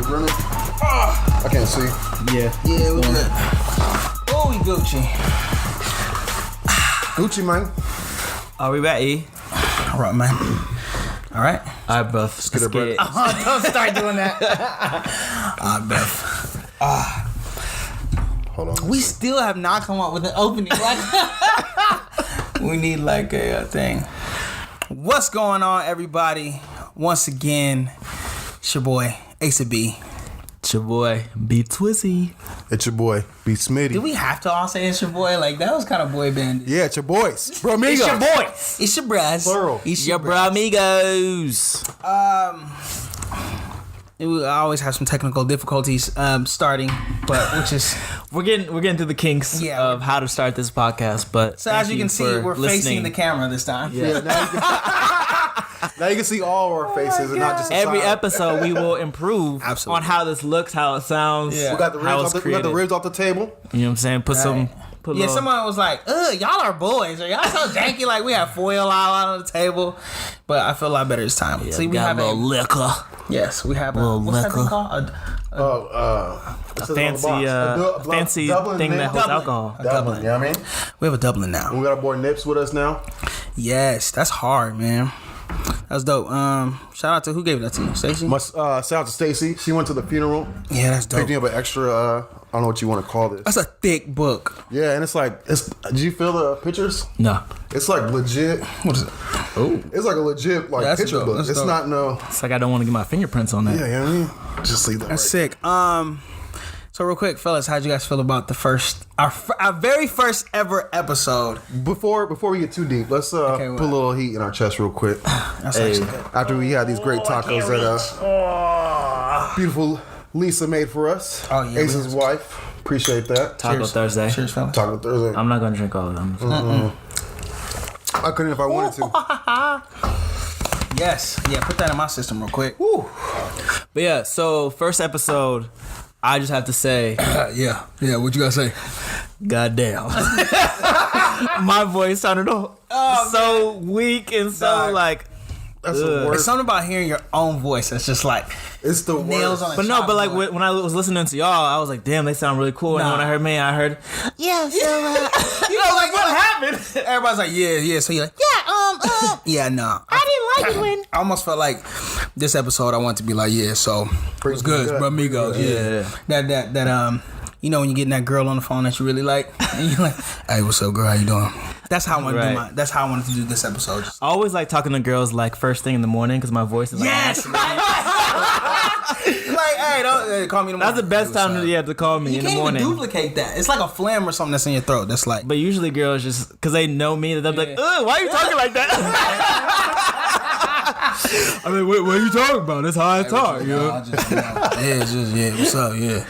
running. I can't see. Yeah. Yeah, we good. Oh, we Gucci. Gucci, man. Are we ready? All right, man. All right. All right, Buff. Let's get it. Don't start doing that. Beth. Hold on. We still have not come up with an opening. We need like a thing. What's going on, everybody? Once again, it's your boy, Ace of B. It's your boy, B Twizzy. It's your boy, B Smitty. Do we have to all say it's your boy? Like, that was kind of boy band. Yeah, it's your boys. Bro, It's your boys. It's your bros. Plural. It's Your bro amigos. I always have some technical difficulties starting, but which is We're getting through the kinks of how to start this podcast, but so as you can see, we're facing the camera this time. Yeah, now you can see all of our faces and not just the Every side. episode we will improve Absolutely. on how this looks, how it sounds. Yeah. We got the how ribs. it's We got the created. ribs off the table. You know what I'm saying? Put Right. a Yeah, little- someone was like, ugh, y'all are boys. Or y'all so janky. Like, we have foil all out on the table. But I feel a lot better this time. Yeah, See, we got have a little liquor. Yes, we have a Little what's that thing liquor. called? A fancy Dublin thing that Mint. holds Dublin. alcohol. Dublin, you know what I mean? We have a Dublin now. We got our boy Nips with us now. Yes, that's hard, man. That's dope. Shout out to who gave that to you, Stacey? Shout out to Stacy. She went to the funeral. Yeah, that's dope. Picked me up an extra, I don't know what you want to call this. That's a thick book. Yeah, and it's like, did you feel the pictures? No. It's like legit. What is it? Oh. It's like a legit like That's picture dope. book. That's It's dope. not no. It's like I don't want to get my fingerprints on that. Yeah, you know what I mean? Just leave that That's right. sick. So real quick, fellas, how'd you guys feel about our very first ever episode? Before we get too deep, let's what? put a little heat in our chest real quick. That's actually good. After we had these great tacos that beautiful Lisa made for us. Oh, yeah, Ace's wife. Appreciate that. Taco Cheers. Thursday. Cheers, fellas. Taco Thursday. I'm not gonna drink all of them. I couldn't if I wanted to. Yes. Yeah, put that in my system real quick. But yeah, so first episode, I just have to say, Yeah, what you gotta say? goddamn. My voice sounded so weak and so Dog. like. That's the It's worst. something about hearing your own voice that's just like It's the nails worst. on a But no, but like chalkboard. when I was listening to y'all, I was like, damn, they sound really cool. And Nah. then when I heard me, I heard, yeah, so you know, like what happened? Everybody's like, yeah. So you're like, yeah, no. I didn't like it when. I almost felt like this episode I want to be like, yeah, so it was good, bro, amigos. Yeah. That you know when you getting that girl on the phone that you really like, and you're like, hey, what's up, girl? How you doing? That's how I want to do Right. that's how I wanted to do this episode. Just, I always like talking to girls like first thing in the morning because my voice is like, yes. like, hey, don't call me in the morning. that's the best time to call me You in the can't morning. even duplicate that. It's like a phlegm or something that's in your throat. That's like, But usually girls just because they know me, they'll be like, ugh, why are you talking like that? I mean, what are you talking about? That's how I talk, you know? What's up? Yeah.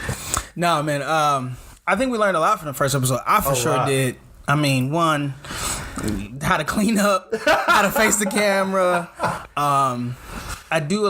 No, man. I think we learned a lot from the first episode. I for sure lot. did. I mean, one, how to clean up, how to face the camera. I do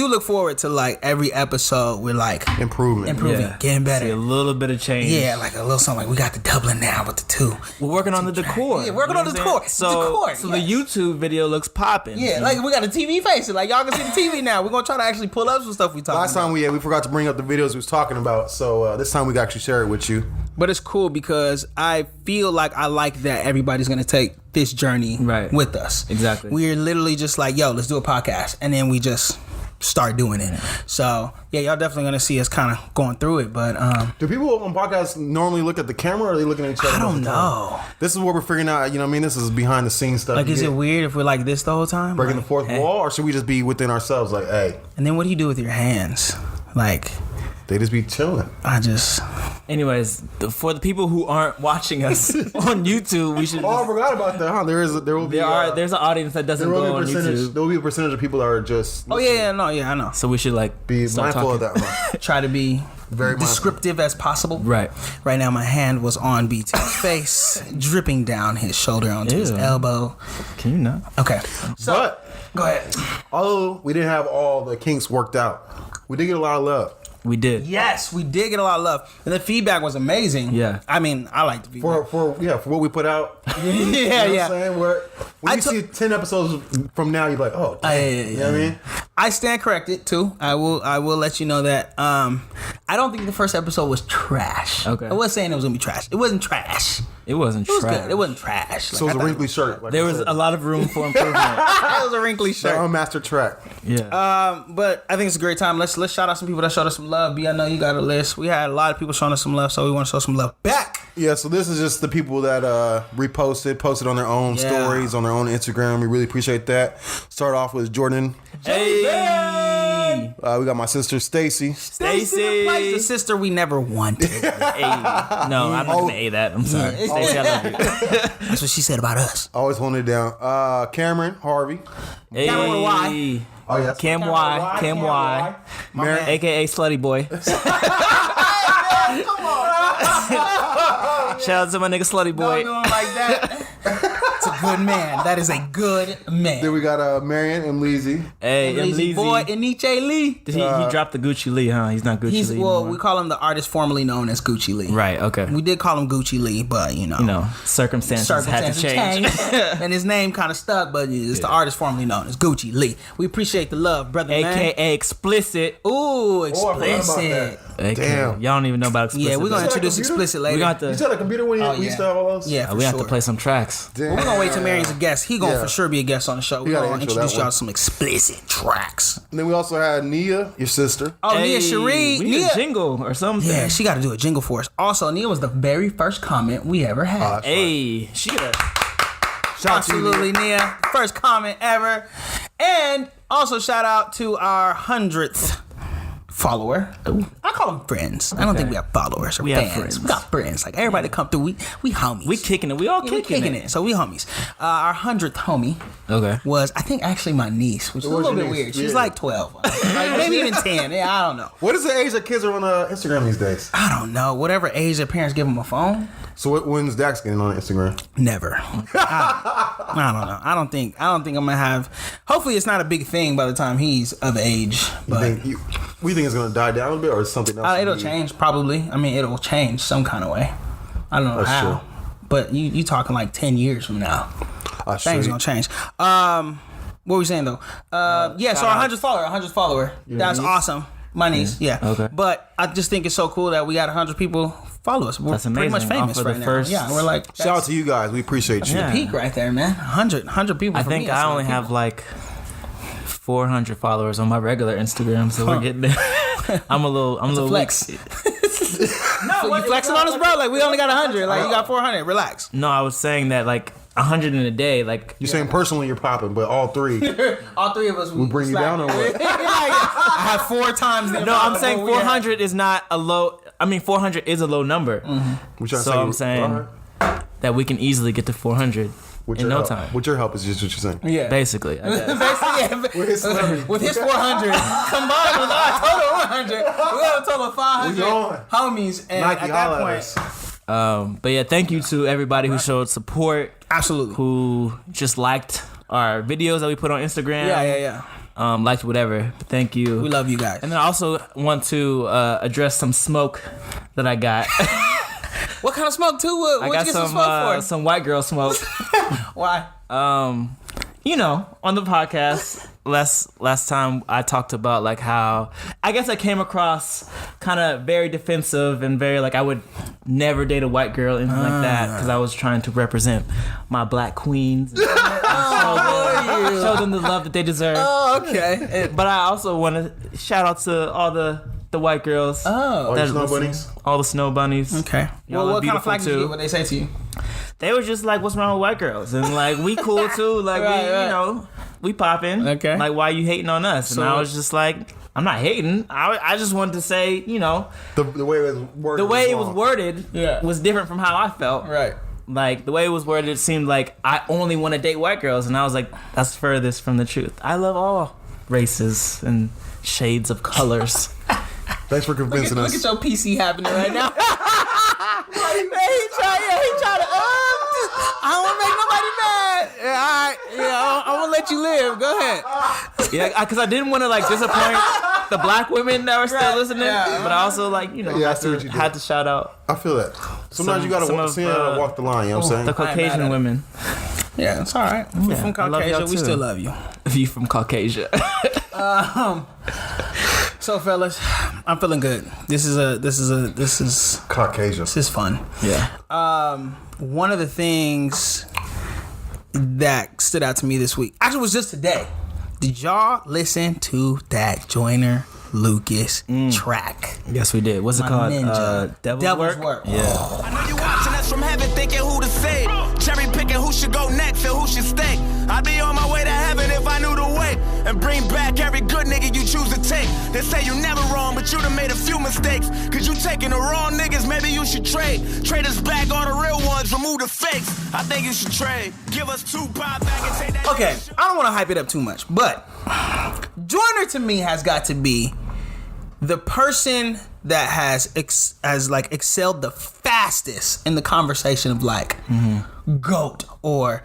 look forward to like every episode with like Improvement. Yeah. getting better. See a little bit of change. Yeah, like a little something like we got the Dublin now with the two. We're working on the decor. Yeah, working on the You know what I'm decor. saying? Decor, So the yes. YouTube video looks popping. Yeah, like we got a TV face. Like y'all can see the TV now. We're gonna try to actually pull up some stuff we talking Last about. time we forgot to bring up the videos we was talking about, so this time we can actually share it with you. But it's cool because I feel like I like that everybody's gonna take this journey Right. with us. Exactly. We're literally just like, yo, let's do a podcast, and then we just start doing it. So yeah, y'all definitely gonna see us kind of going through it. But Do people on podcasts normally look at the camera, or are they looking at each other? I don't most of the time? know. This is what we're figuring out. You know what I mean? This is behind the scenes stuff. Like, You is it get weird if we're like this the whole time? breaking Like, the fourth wall, or should we just be within ourselves? Like, hey, and then what do you do with your hands? Like, they just be chilling. I just Anyways, for the people who aren't watching us on YouTube, we should. Oh, I Just, forgot about that. Huh? There will be. there's an audience that doesn't there will go be a on percentage. YouTube, There will be a percentage of people that are just. oh yeah, I know. so we should like Be start mindful talking. of that one. Try to be Very mindful. descriptive as possible. Right. Right now, my hand was on BT's face, dripping down his shoulder onto his Ew. elbow. Can you not? Okay, so But go ahead. although we didn't have all the kinks worked out, we did get a lot of love. We did. Yes, we did get a lot of love, and the feedback was amazing. Yeah. I mean, I like the feedback. For what we put out. yeah, You know yeah. what I'm saying? When I you see 10 episodes from now, you're like, oh, damn. Yeah. You know what I mean? I stand corrected too. I will let you know that I don't think the first episode was trash. Okay. I wasn't saying it was gonna be trash. It wasn't trash. It wasn't It was trash. good. It wasn't trash. So it was a wrinkly shirt. Like There I was said. a lot of room for improvement. It was a wrinkly The shirt. unmastered track. Yeah. But I think it's a great time. Let's shout out some people that showed us some love. B, I know you got a list. We had a lot of people showing us some love, so we want to show some love back. Yeah, so this is just the people that posted on their own stories, on their own Instagram. We really appreciate that. Start off with Jordan. Hey. We got my sister Stacy. The sister we never wanted. Hey. No, I'm not gonna A that. I'm sorry. Stacey, I love you. That's what she said about us. Always holding it down. Cameron Harvey. Hey. Cameron with a Y. Oh yes. Cam Y. Cam Y. Mary. AKA Slutty Boy. Shout out to my nigga Slutty Boy. Don't do him like that. It's a good man. That is a good man. Then we got Marion and Leezy. Hey, Lazy Mleezy. boy, Aniche Lee. He dropped the Gucci Lee, huh? He's not Gucci He's Lee well, anymore. we call him the artist formerly known as Gucci Lee. Right, okay. We did call him Gucci Lee, but you know Circumstances had to change. and his name kind of stuck, but it's the artist formerly known as Gucci Lee. We appreciate the love, brother. AKA man. Explicit. Ooh, I forgot about explicit. AKA. Damn. Y'all don't even know about Explicit. Yeah, we're gonna that a introduce computer? explicit later. We got You the. said a computer when we used to have all those? Yeah, for We have sure. to play some tracks. Damn. Well, we're gonna wait till Marion's a guest. He gonna Yeah. for sure be a guest on the show. We're gotta gonna intro that introduce y'all one. to some explicit tracks. And then we also had Nia, your sister. Oh, Nia Hey, Cherie. we need Nia. a jingle or something. Yeah, she got to do a jingle for us. Also, Nia was the very first comment we ever had. Hey, she got Shout out to you, Nia. Absolutely, Nia. First comment ever. And also shout out to our 100th follower. I call them friends. I don't think we have followers or We have fans. friends. We got friends. Like everybody that come through, we homies. We kicking it. We all Yeah, we kicking it. So we homies. Our 100th homie Okay. was, I think, actually my niece, which is a was little your bit niece? weird. She's Yeah. like 12. Like maybe even 10. Yeah, I don't know. What is the age that kids are on Instagram these days? I don't know. Whatever age their parents give them a phone. So when's Dax getting on Instagram? Never. I don't know. I don't think I'm gonna have. Hopefully, it's not a big thing by the time he's of age. But We think it's gonna die down a bit, or is something else? it'll change probably. I mean, it'll change some kind of way. I don't know That's how. true. But you talking like 10 years from now, things gonna change. What were we saying though? Yeah. So our 100th follower. That's niece? awesome. My niece. Yeah. Okay. But I just think it's so cool that we got 100 people follow us. We're That's pretty much amazing. famous Off of the right now. first- Yeah. We're like Shout out to you guys. We appreciate you. Yeah. peak right there, man. 100 people. I for think me, that's I a lot only of have people. like 400 followers on my regular Instagram, so we're getting there. I'm a little flex. weak. So you flexing on us, bro? Like we only got 100. Like you got 400. Relax. No, I was saying that like 100 in a day, like You're saying personally you're popping, but all three. All three of us. We bring you down or what? I have 4 times the no, amount I'm of saying what we had. 400 is not a low. I mean, 400 is a low number. We trying to So say I'm saying that we can easily get to 400 with in your no help. time. With your help is just what you're saying. Yeah. Basically, I guess. Basically, With his celebrity. with his 400 combined with our total 100, we have a total of 500 We on. homies. And Nike at holla that at point, us. But yeah, thank you to everybody who showed support, absolutely. who just liked our videos that we put on Instagram. Yeah. Liked whatever. But thank you. We love you guys. And then I also want to address some smoke that I got. What kind of smoke too? What'd I you got get some smoke for? some white girl smoke. Why? You know, on the podcast last time I talked about like how I guess I came across kind of very defensive and very like I would never date a white girl, anything like that, because I was trying to represent my black queens and show them the love that they deserve. Oh, okay. But I also want to shout out to all the white girls. All your that snow listen. bunnies. All the snow bunnies. Okay. Y'all Well, are what kind of beautiful flack did you too. get? What they say to you? They were just like, "What's wrong with white girls?" And like, we cool too. Like, Right, we, right. you know, we popping. Okay. Like, why you hating on us? So- and I was just like, I'm not hating. I just wanted to say, you know, The way it was worded. the way it was wrong. worded Yeah. was different from how I felt. Right. Like the way it was worded, it seemed like I only want to date white girls, and I was like, that's furthest from the truth. I love all races and shades of colors. Thanks for convincing Look us. at your PC happening right now. he try to. I don't want to make nobody mad. Yeah, all right. Yeah, I want to let you live. Go ahead. Yeah, because I didn't want to like disappoint the black women that were still listening, but I also like, you know, had to shout out. I feel that. Sometimes you gotta walk the line. You know what I'm saying? The Caucasian women. Yeah, it's all right. We're from Caucasia. We still love you. If you from Caucasia. So fellas, I'm feeling good. This is Caucasia. This is fun. Yeah. One of the things that stood out to me this week, actually, was just today. Did y'all listen to that Joyner Lucas track? Yes, we did. What's it called? Devil's Work. Yeah. I know you watching us from heaven thinking who to save. Cherry picking who should go next and who should stay. I'd be on my way to heaven if I knew the way. And bring back every good nigga you choose to take. They say you never wrong, but you done made a few mistakes. Cause you taking the wrong niggas, maybe you should trade. Trade us back all the real ones, remove the fakes. I think you should trade. Give us 2 pop back and take that. Okay, I don't want to hype it up too much, but Joyner to me has got to be the person that has excelled the fastest in the conversation of like GOAT or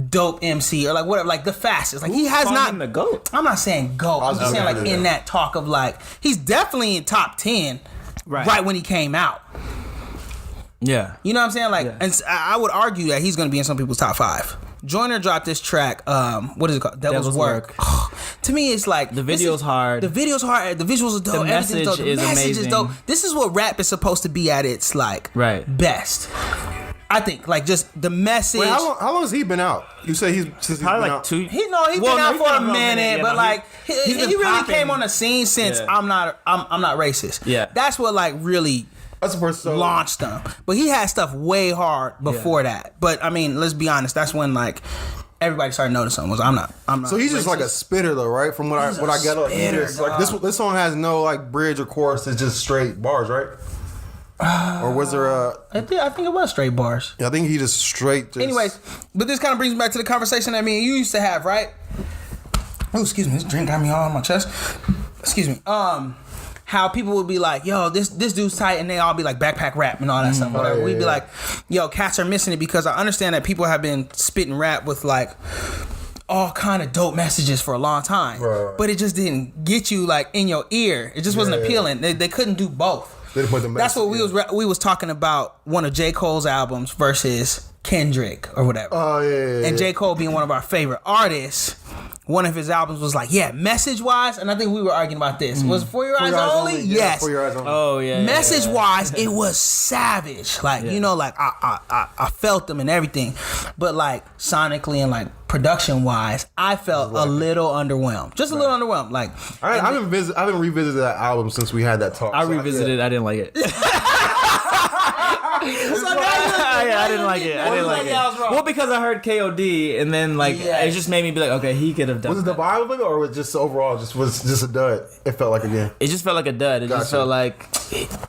dope MC or like whatever, like the fastest. Like he has not the GOAT. I'm not saying GOAT. I'm just saying like in that talk of like he's definitely in top 10 right when he came out. Yeah. You know what I'm saying? Like, and I would argue that he's going to be in some people's top 5. Joyner dropped this track, what is it called? Devil's Work. To me, it's like the video's hard. The video's hard. The visuals are dope. The message dope. The is message amazing. is dope. This is what rap is supposed to be at its like best. I think like just the message. Wait, how long has he been out? You say he's probably like out? 2. He's been out for a minute, but like he really came on the scene since I'm not racist. Yeah, that's what like really. That's the first launched him, but he had stuff way hard before that. But I mean, let's be honest. That's when like everybody started noticing him. I'm not. So he's just like a spitter though, right? From what I get, like this song has no like bridge or chorus. It's just straight bars, right? Or was there a? I think it was straight bars. Yeah, I think he just straight. Anyways, but this kind of brings me back to the conversation that me and you used to have, right? Oh, excuse me. This drink got me all on my chest. Excuse me. How people would be like, yo, this dude's tight, and they all be like backpack rap and all that stuff. Whatever. We'd be like, yo, cats are missing it because I understand that people have been spitting rap with like all kind of dope messages for a long time, but it just didn't get you like in your ear. It just wasn't appealing. They couldn't do both. That's what we was talking about. One of J. Cole's albums versus Kendrick or whatever. Oh yeah. And J. Cole being one of our favorite artists. One of his albums was like, message wise, and I think we were arguing about this. Was it For Your Eyes Only? Yes. For Your Eyes Only. Oh yeah. Message wise, it was savage. Like you know, like I felt them and everything, but like sonically and like production wise, I felt a little underwhelmed. Just a little underwhelmed. Like I haven't revisited that album since we had that talk. I revisited it. I didn't like it. I didn't like it. Well, because I heard KOD, and then like it just made me be like, okay, he could have done. Was it the vibe of it, or was it just overall was just a dud? It felt like It just felt like a dud. It just felt like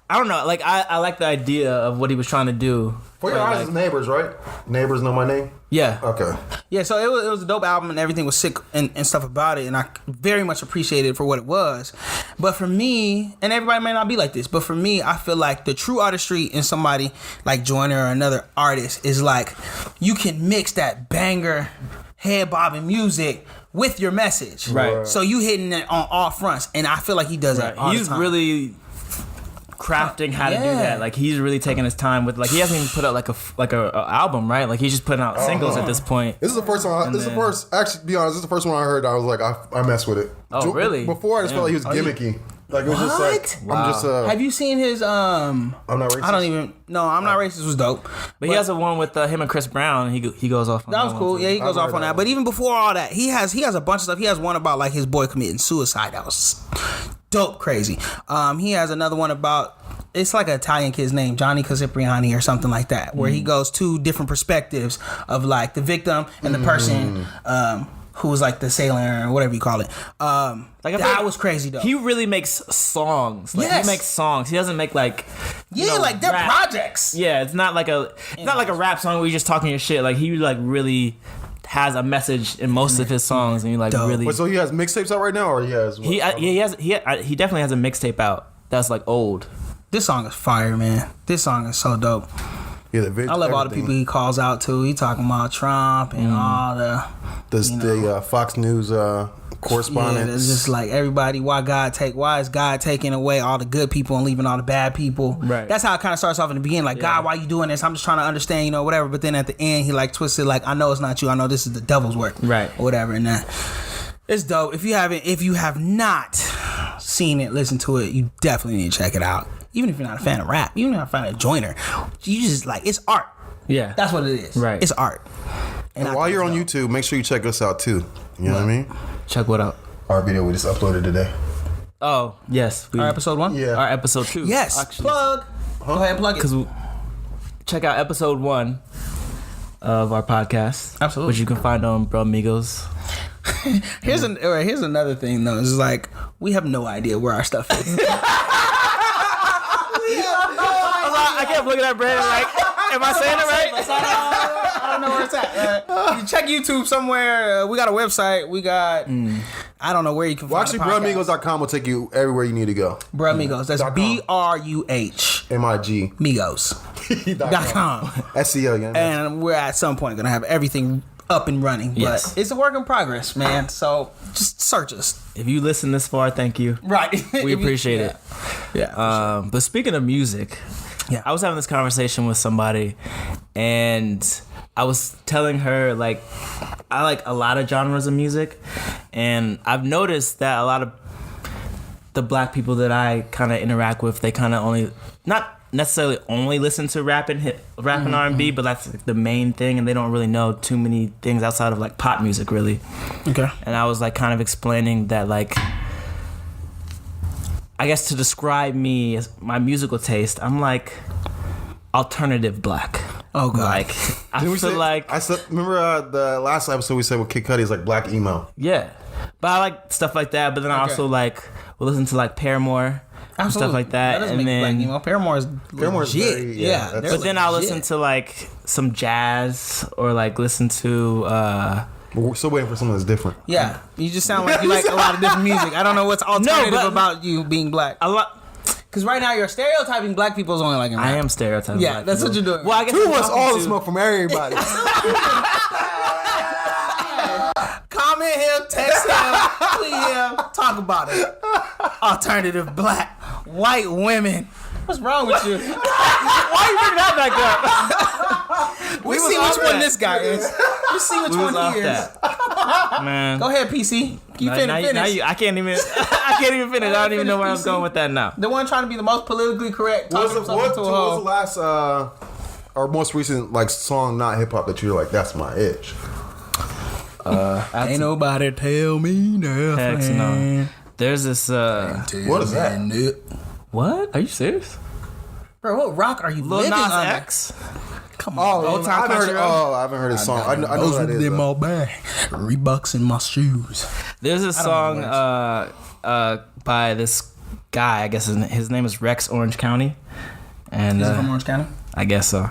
I don't know. Like I like the idea of what he was trying to do. For Your Eyes is Neighbors, right? Neighbors Know My Name? Yeah. Okay. Yeah, so it was a dope album and everything was sick and stuff about it, and I very much appreciated it for what it was. But for me, and everybody may not be like this, but for me, I feel like the true artistry in somebody like Joyner or another artist is like you can mix that banger head bobbing music with your message. Right. So you hitting it on all fronts, and I feel like he does it all the time. He's really crafting how to do that. Like he's really taking his time with like he hasn't even put out like a album, right? Like he's just putting out singles at this point. This is the first one. Actually, to be honest, this is the first one I heard. I was like, I mess with it. Oh, really? Before I just felt like he was gimmicky. Like it was just like I'm just. Have you seen his? I'm not racist. I don't even. No, I'm not racist. Was dope. But he has a one with him and Chris Brown. He goes off. On that was cool. Yeah, he goes off on that. But even before all that, he has a bunch of stuff. He has one about like his boy committing suicide. That was dope, crazy. He has another one about. It's like an Italian kid's name, Johnny Cipriani or something like that, where he goes two different perspectives of like the victim and the person who was like the sailor or whatever you call it. Like that was crazy though. He really makes songs. Like he makes songs. He doesn't make like like they're rap projects. Yeah, it's not like a rap song where you're just talking your shit. Like he like really has a message in most of his songs, and you like really. Wait, so he has mixtapes out right now, or he has? He definitely has a mixtape out that's like old. This song is fire, man. This song is so dope. Yeah, I love all the people he calls out to. He talking about Trump and all the Fox News correspondence. Yeah, it's just like everybody. Why is God taking away all the good people and leaving all the bad people? Right. That's how it kind of starts off in the beginning. Like, God, why you doing this? I'm just trying to understand, whatever. But then at the end, he like twisted. Like, I know it's not you. I know this is the devil's work. Right. Or whatever. And that it's dope. If you have not seen it, listened to it, you definitely need to check it out. Even if you're not a fan of rap, even if you're not a fan of Joyner, you just like it's art. Yeah, that's what it is. Right, it's art. And while you're on YouTube, make sure you check us out too. You know what I mean? Check what out? Our video we just uploaded today. Oh yes, our episode 1. Yeah, our episode 2. Yes, actually. Plug. Go ahead and plug it. Because check out episode 1 of our podcast. Absolutely, which you can find on Bro Amigos. Here's another thing though. It's like we have no idea where our stuff is. I kept looking at Brandon like, am I saying it right? I don't know where it's at. You check YouTube somewhere. We got a website. We got I don't know where you can find actually, BruhAmigos.com will take you everywhere you need to go. Bruh Amigos. That's BRUH MIG Migos.com. SEO, yeah. And we're at some point gonna have everything up and running. Yes. But it's a work in progress, man. So just search us. If you listen this far, thank you. Right. We appreciate it. Yeah. But speaking of music, I was having this conversation with somebody, and I was telling her, like, I like a lot of genres of music, and I've noticed that a lot of the black people that I kind of interact with, they kind of only, not necessarily only listen to rap and R&B, but that's like the main thing, and they don't really know too many things outside of like pop music, really. Okay. And I was like kind of explaining that, like, I guess to describe me as my musical taste, I'm like alternative black. Oh god! Like I said, remember the last episode we said with Kid Cudi is like black emo. Yeah, but I like stuff like that. But then I also like will listen to like Paramore. And stuff like that, that and then black emo. Paramore is legit. Yeah. But then I'll listen to like some jazz or like listen to. We're still waiting for something that's different. Yeah, you just sound like you like a lot of different music. I don't know what's alternative about you being black. A lot. Because right now you're stereotyping black people as only like in rap. I am stereotyping. Yeah, black that's people. what you're doing. Well, I guess Two us all the smoke from everybody. Comment him, text him, tweet him, talk about it. Alternative black, white women. What's wrong with you? Why are you bringing that back up? We see which one this guy is. We see which one he is. Man, go ahead, PC. You finish. I can't even finish. I don't even know where I'm going with that now. The one trying to be the most politically correct. What was the last or most recent like song not hip hop that you're like, that's my itch? Ain't nobody tell me nothing. Heck no. There's this. What is that? What? Are you serious? Bro, what rock are you living Nas under? X? Come on. I haven't heard his song. I know those that is. in my bag. Reeboks in my shoes. There's a song by this guy. I guess his name is Rex Orange County. And is he from Orange County? I guess so.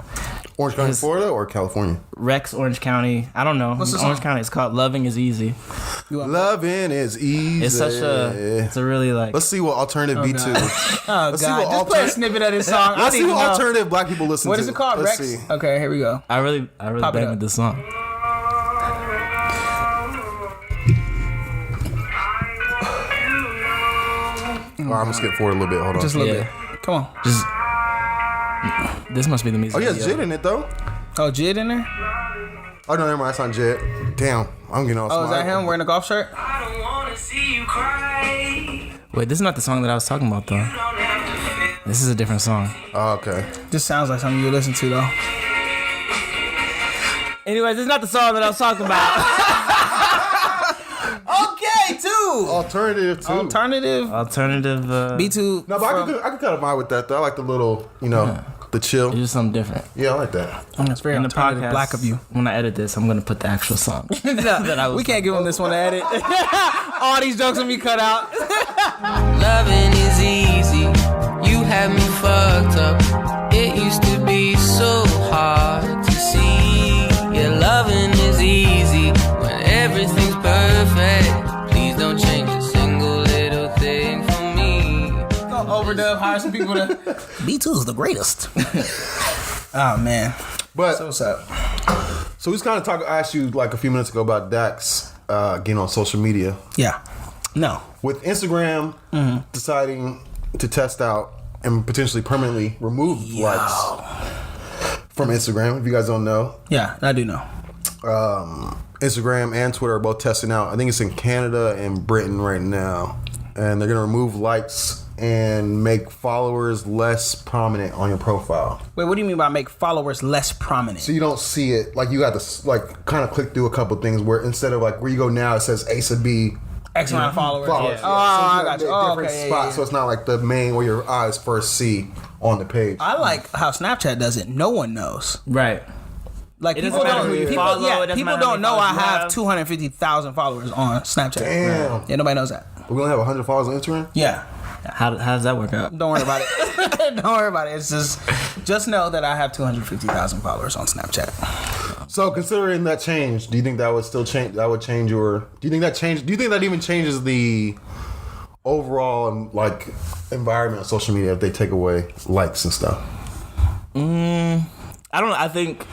Orange County, Florida, or California? Rex Orange County. I don't know. What's the song? Orange County. It's called "Loving Is Easy." Loving is easy. It's such a. It's a really like. Let's see what alternative B2. Oh god! Just play a snippet of this song. Let's see what alternative black people listen to. What is it called? Let's Rex. see. Okay, here we go. I really bang with this song. I'm gonna skip forward a little bit. Hold on. Just a little bit. Come on. Just. This must be the music. Oh yeah, Jid in it though. Oh, Jid in there? Oh no, never mind. That's not Jid. Damn, I'm getting all. Oh, is that him wearing a golf shirt? I don't wanna see you cry. Wait, this is not the song that I was talking about though. This is a different song. Oh, okay. This sounds like something you listen to though. Anyways, this is not the song that I was talking about. Okay, too. Alternative too. Alternative. B2. No, but I could cut a vibe with that though. I like the little, the chill. It's just something different. Yeah, I like that. That's very In the alternative podcast, black of you. When I edit this, I'm gonna put the actual song. that I was We can't give him this one to edit. All these jokes will be cut out. Loving is easy. You have me fucked up. It used to be so hard to see. Yeah, loving is easy when everything's perfect. Please don't change a single little thing for me. Gonna overdub, hire some people to. B2 is the greatest. Oh man. But So what's up? so we was kind of asked you like a few minutes ago about Dax. getting on social media. Yeah. No. With Instagram deciding to test out and potentially permanently remove likes from Instagram, if you guys don't know. Yeah, I do know. Instagram and Twitter are both testing out. I think it's in Canada and Britain right now. And they're going to remove likes and make followers less prominent on your profile. Wait, what do you mean by make followers less prominent? So you don't see it. Like, you got to, like, kind of click through a couple things where instead of, like, where you go now, it says Asa B. X amount of followers. Yeah. Oh, I got you. Different spots, so it's not like the main where your eyes first see on the page. I like how Snapchat does it. No one knows. Right. Like, It people doesn't matter don't, who you people, follow, yeah, it doesn't people matter how don't many know I followers you have have. 250,000 followers on Snapchat. Damn. Yeah, nobody knows that. We're going to have 100 followers on Instagram? Yeah. How does that work out? Don't worry about it. Don't worry about it. It's just know that I have 250,000 followers on Snapchat. So considering that change, do you think that would still change? That would change your? Do you think that change? Do you think that even changes the overall like environment of social media if they take away likes and stuff? I don't know. I think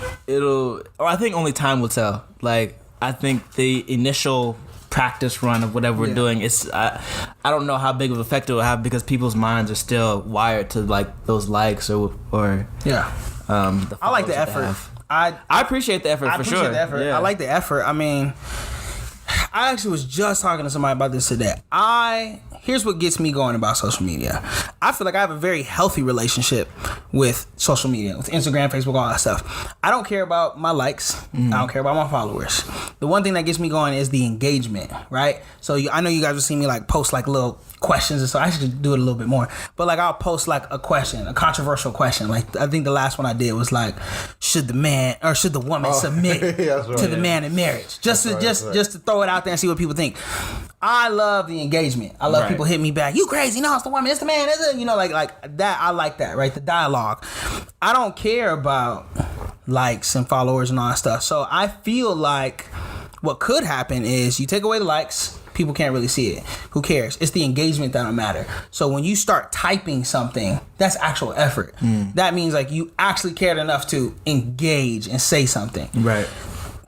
I think only time will tell. Like, I think the initial practice run of whatever we're doing, I don't know how big of an effect it will have because people's minds are still wired to like those likes or Yeah. the I like the followers that they effort. have. I I appreciate the effort for appreciate sure. the effort. Yeah. I like the effort. I mean, I actually was just talking to somebody about this today. Here's what gets me going about social media. I feel like I have a very healthy relationship with social media, with Instagram, Facebook, all that stuff. I don't care about my likes. I don't care about my followers. The one thing that gets me going is the engagement, right? So I know you guys will see me like post like little questions, and so I should do it a little bit more. But like I'll post like a question, a controversial question. Like I think the last one I did was like, should the woman submit to the man in marriage? Just to throw it out there and see what people think. I love the engagement. I love people hitting me back. You crazy? No, it's the woman. It's the man. Is it? You know, like that. I like that, right? The dialogue. I don't care about likes and followers and all that stuff. So I feel like what could happen is you take away the likes. People can't really see it. Who cares? It's the engagement that'll matter. So when you start typing something, that's actual effort. That means like you actually cared enough to engage and say something. Right.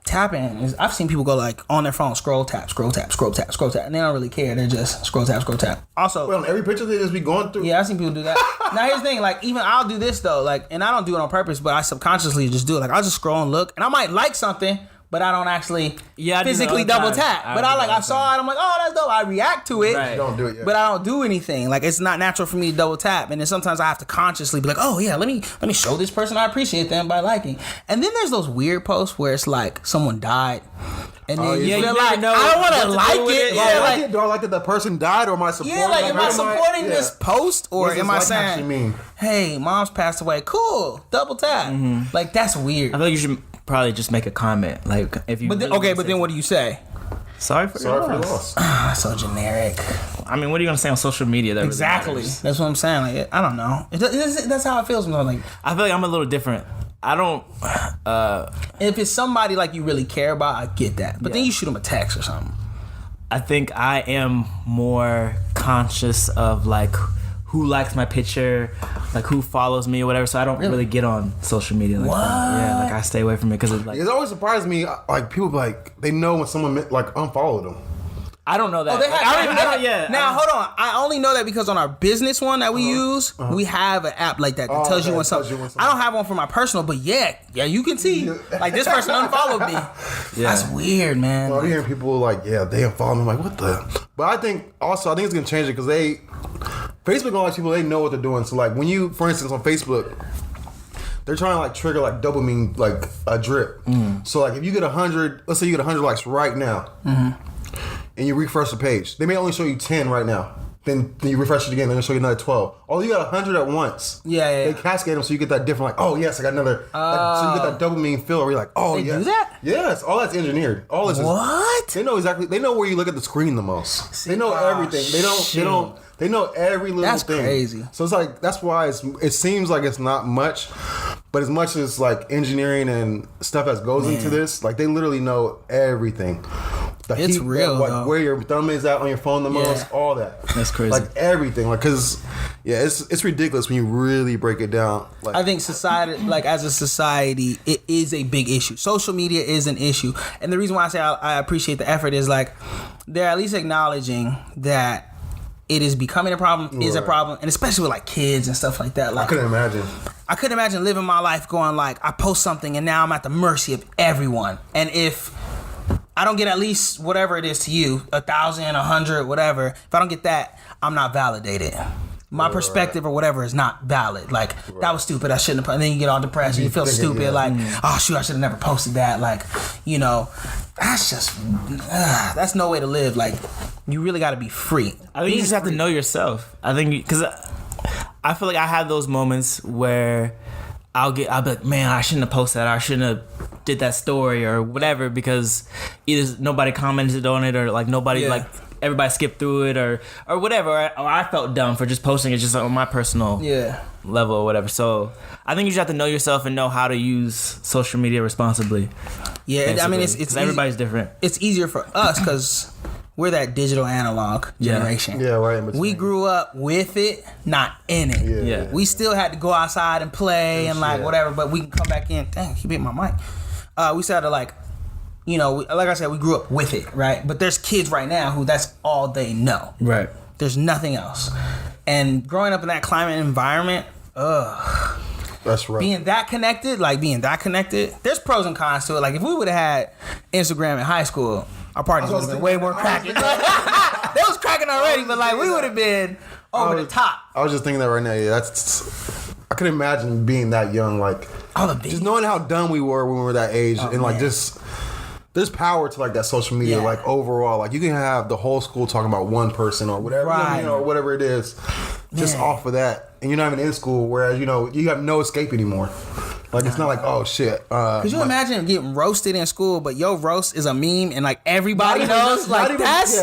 Tapping I've seen people go like on their phone, scroll tap, and they don't really care. They're just scroll tap. Also, Well, on every picture they just be going through. yeah, I've seen people do that. Now here's the thing, like even I'll do this though, like, and I don't do it on purpose, but I subconsciously just do it. Like I'll just scroll and look, and I might like something, but I don't actually I do that physically all the double time. tap. But I saw it, I'm like, oh, that's dope. I react to it. Right. You don't do it yet. But I don't do anything. Like it's not natural for me to double tap, and then sometimes I have to consciously be like, "Oh yeah, let me show this person I appreciate them by liking." And then there's those weird posts where it's like someone died, and then you you feel never like know I don't want what to to like do with it. it. Yeah, Do I like do I like that the person died, or am I supporting? yeah, like am I what supporting yeah. this post, or What does am this I like saying, actually mean? "Hey, mom's passed away. Cool, double tap." Like that's weird. I feel like you should probably just make a comment, like if you. But then, really okay, wanna but say then what do you say? Sorry for Sorry your for your loss. loss. That's so generic. I mean, what are you gonna say on social media? That really Exactly. matters? That's what I'm saying. Like I don't know. That's how it feels. Sometimes. Like I feel like I'm a little different. I don't. if it's somebody like you really care about, I get that. But then you shoot them a text or something. I think I am more conscious of like who likes my picture, like who follows me or whatever. So I don't really get on social media like that. Yeah, like I stay away from it because it's like It always surprised me, like people be like they know when someone like unfollowed them. I don't know that. Oh, they Like, have, I don't even know. Yeah. Now hold on. I only know that because on our business one that we use, we have an app like that that tells you okay, when tells something. you when something- I don't have one for my personal, but yeah, you can see like this person unfollowed me. Yeah. That's weird, man. I'm hearing people like, yeah, they unfollowed me. I'm like, what the? But I think it's gonna change it because Facebook don't like people. They know what they're doing. So like when you, for instance, on Facebook, they're trying to like trigger like dopamine, like a drip. So like if you get 100, let's say you get 100 likes right now, and you refresh the page, they may only show you 10 right now. Then you refresh it again, they're gonna show you another 12. Oh, you got 100 at once. Yeah. They cascade them so you get that different, like, oh yes, I got another. So you get that dopamine feel where you're like, oh They yes. do that? Yes, all that's engineered. All this is. What? They know exactly. They know where you look at the screen the most. They know everything. They don't. They know every little That's thing. crazy. So it's like that's why it seems like it's not much, but as much as like engineering and stuff that goes into this, like they literally know everything. The It's heat, real, like though. where your thumb is at on your phone the most, all that. That's crazy. Like everything, like because it's ridiculous when you really break it down. Like I think society, like as a society, it is a big issue. Social media is an issue, and the reason why I say I appreciate the effort is like they're at least acknowledging that it is becoming a problem, is a problem, and especially with like kids and stuff like that. Like I couldn't imagine. I couldn't imagine living my life going like I post something and now I'm at the mercy of everyone, and if I don't get at least whatever it is to you, 1,000, 100, whatever. If I don't get that, I'm not validated. My perspective or whatever is not valid. Like that was stupid. I shouldn't have. And then you get all depressed. And you feel stupid. Like oh shoot, I should have never posted that. Like that's just that's no way to live. Like you really got to be free. I think you just have to know yourself. I think because I feel like I have those moments where I'll be like, man, I shouldn't have posted that. I shouldn't have did that story or whatever because either nobody commented on it or like nobody like everybody skipped through it or whatever. Or I felt dumb for just posting it just on my personal level or whatever. So I think you just have to know yourself and know how to use social media responsibly. Yeah, basically. I mean it's everybody's different. It's easier for us because we're that digital analog generation. Yeah, right. In between. We grew up with it, not in it. Yeah. We still had to go outside and play and like whatever, but we can come back in. Dang, keep hitting my mic. We started like, like I said, we grew up with it, right? But there's kids right now who that's all they know. Right. There's nothing else. And growing up in that climate environment, That's right. being that connected, there's pros and cons to it. Like if we would have had Instagram in high school, our parties would have been way more cracking. They was cracking already, but like we would have been over the top. I was just thinking that right now. Yeah, I couldn't imagine being that young. Like just knowing how dumb we were when we were that age, and like just there's power to like that social media. Like overall, like you can have the whole school talking about one person or whatever, or whatever it is, just off of that, and you're not even in school. Whereas you have no escape anymore. Like it's not like oh shit. Could you imagine getting roasted in school, but your roast is a meme and like everybody knows? Like that's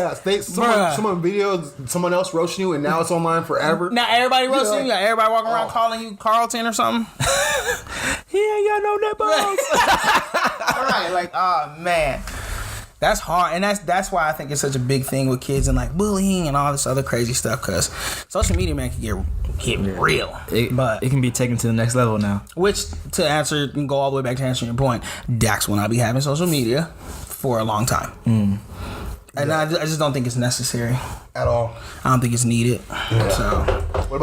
someone videos someone else roasting you, and now it's online forever. Now everybody roasting you. Everybody walking around calling you Carlton or something. He ain't got no nipples. Right, like oh man. That's hard, and that's why I think it's such a big thing with kids and like bullying and all this other crazy stuff. Because social media, man, can get real, but it can be taken to the next level now. Which to answer and go all the way back to answering your point, Dax will not be having social media for a long time, and I just don't think it's necessary At all. I don't think it's needed. Yeah. So what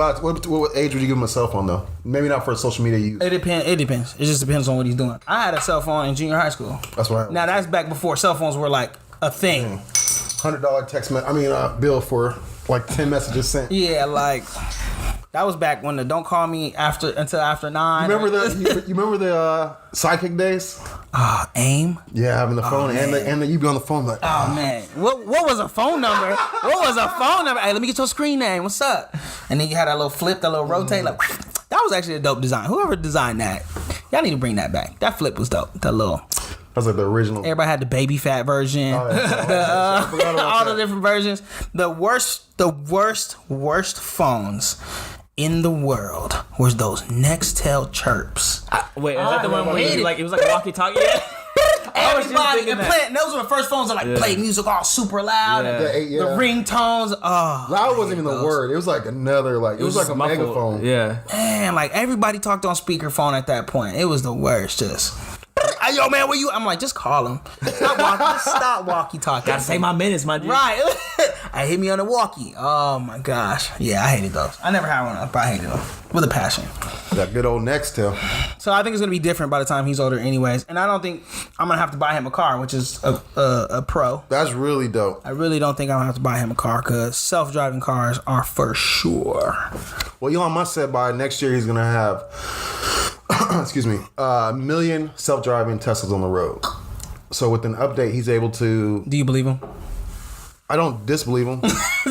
age would you give him a cell phone though? Maybe not for social media use. it depends. It just depends on what he's doing. I had a cell phone in junior high school. That's right. Now that's back before cell phones were like a thing. $100 bill for like 10 messages sent. Yeah, like that was back when the don't call me until after 9. You remember the sidekick days? AIM. Yeah, having the phone and you be on the phone like Oh man, what was a phone number? Hey, let me get your screen name. What's up? And then you had that little flip, that little rotate. Like that was actually a dope design. Whoever designed that, y'all need to bring that back. That flip was dope. That little. That's like the original. Everybody had the baby fat version. All the different versions. The worst phones in the world was those Nextel chirps. Wait, is that the one where it was like a walkie-talkie? Everybody and those were the first phones that like played music all super loud. Yeah. The ringtones. Loud wasn't even the word. It was like another it was like a muffled. megaphone. Yeah. Man, like everybody talked on speakerphone at that point. It was the worst. Just hey, yo, man, where you? I'm like, just call him. Stop walkie-talkie. Gotta say my minutes, my dude. Right. I hit me on the walkie. Oh my gosh. Yeah, I hated those. I never had one, but I hated them with a passion. That good old Nextel. So I think it's gonna be different by the time he's older, anyways. And I don't think I'm gonna have to buy him a car, which is a pro. That's really dope. I really don't think I'm gonna have to buy him a car because self-driving cars are for sure. Well, Elon Musk said by next year he's gonna have excuse me, 1 million self-driving Teslas on the road. So with an update, he's able to. Do you believe him? I don't disbelieve him.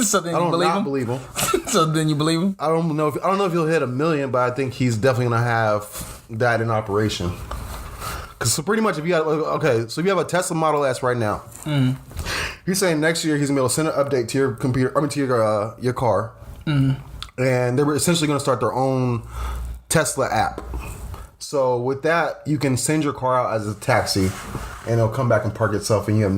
So then I you don't believe not him? believe him. So then you believe him? I don't know if he'll hit 1 million, but I think he's definitely gonna have that in operation. Because so pretty much if you have so if you have a Tesla Model S right now, he's saying next year he's gonna be able to send an update to your computer, to your car, and they're essentially gonna start their own Tesla app. So with that, you can send your car out as a taxi, and it'll come back and park itself, and you have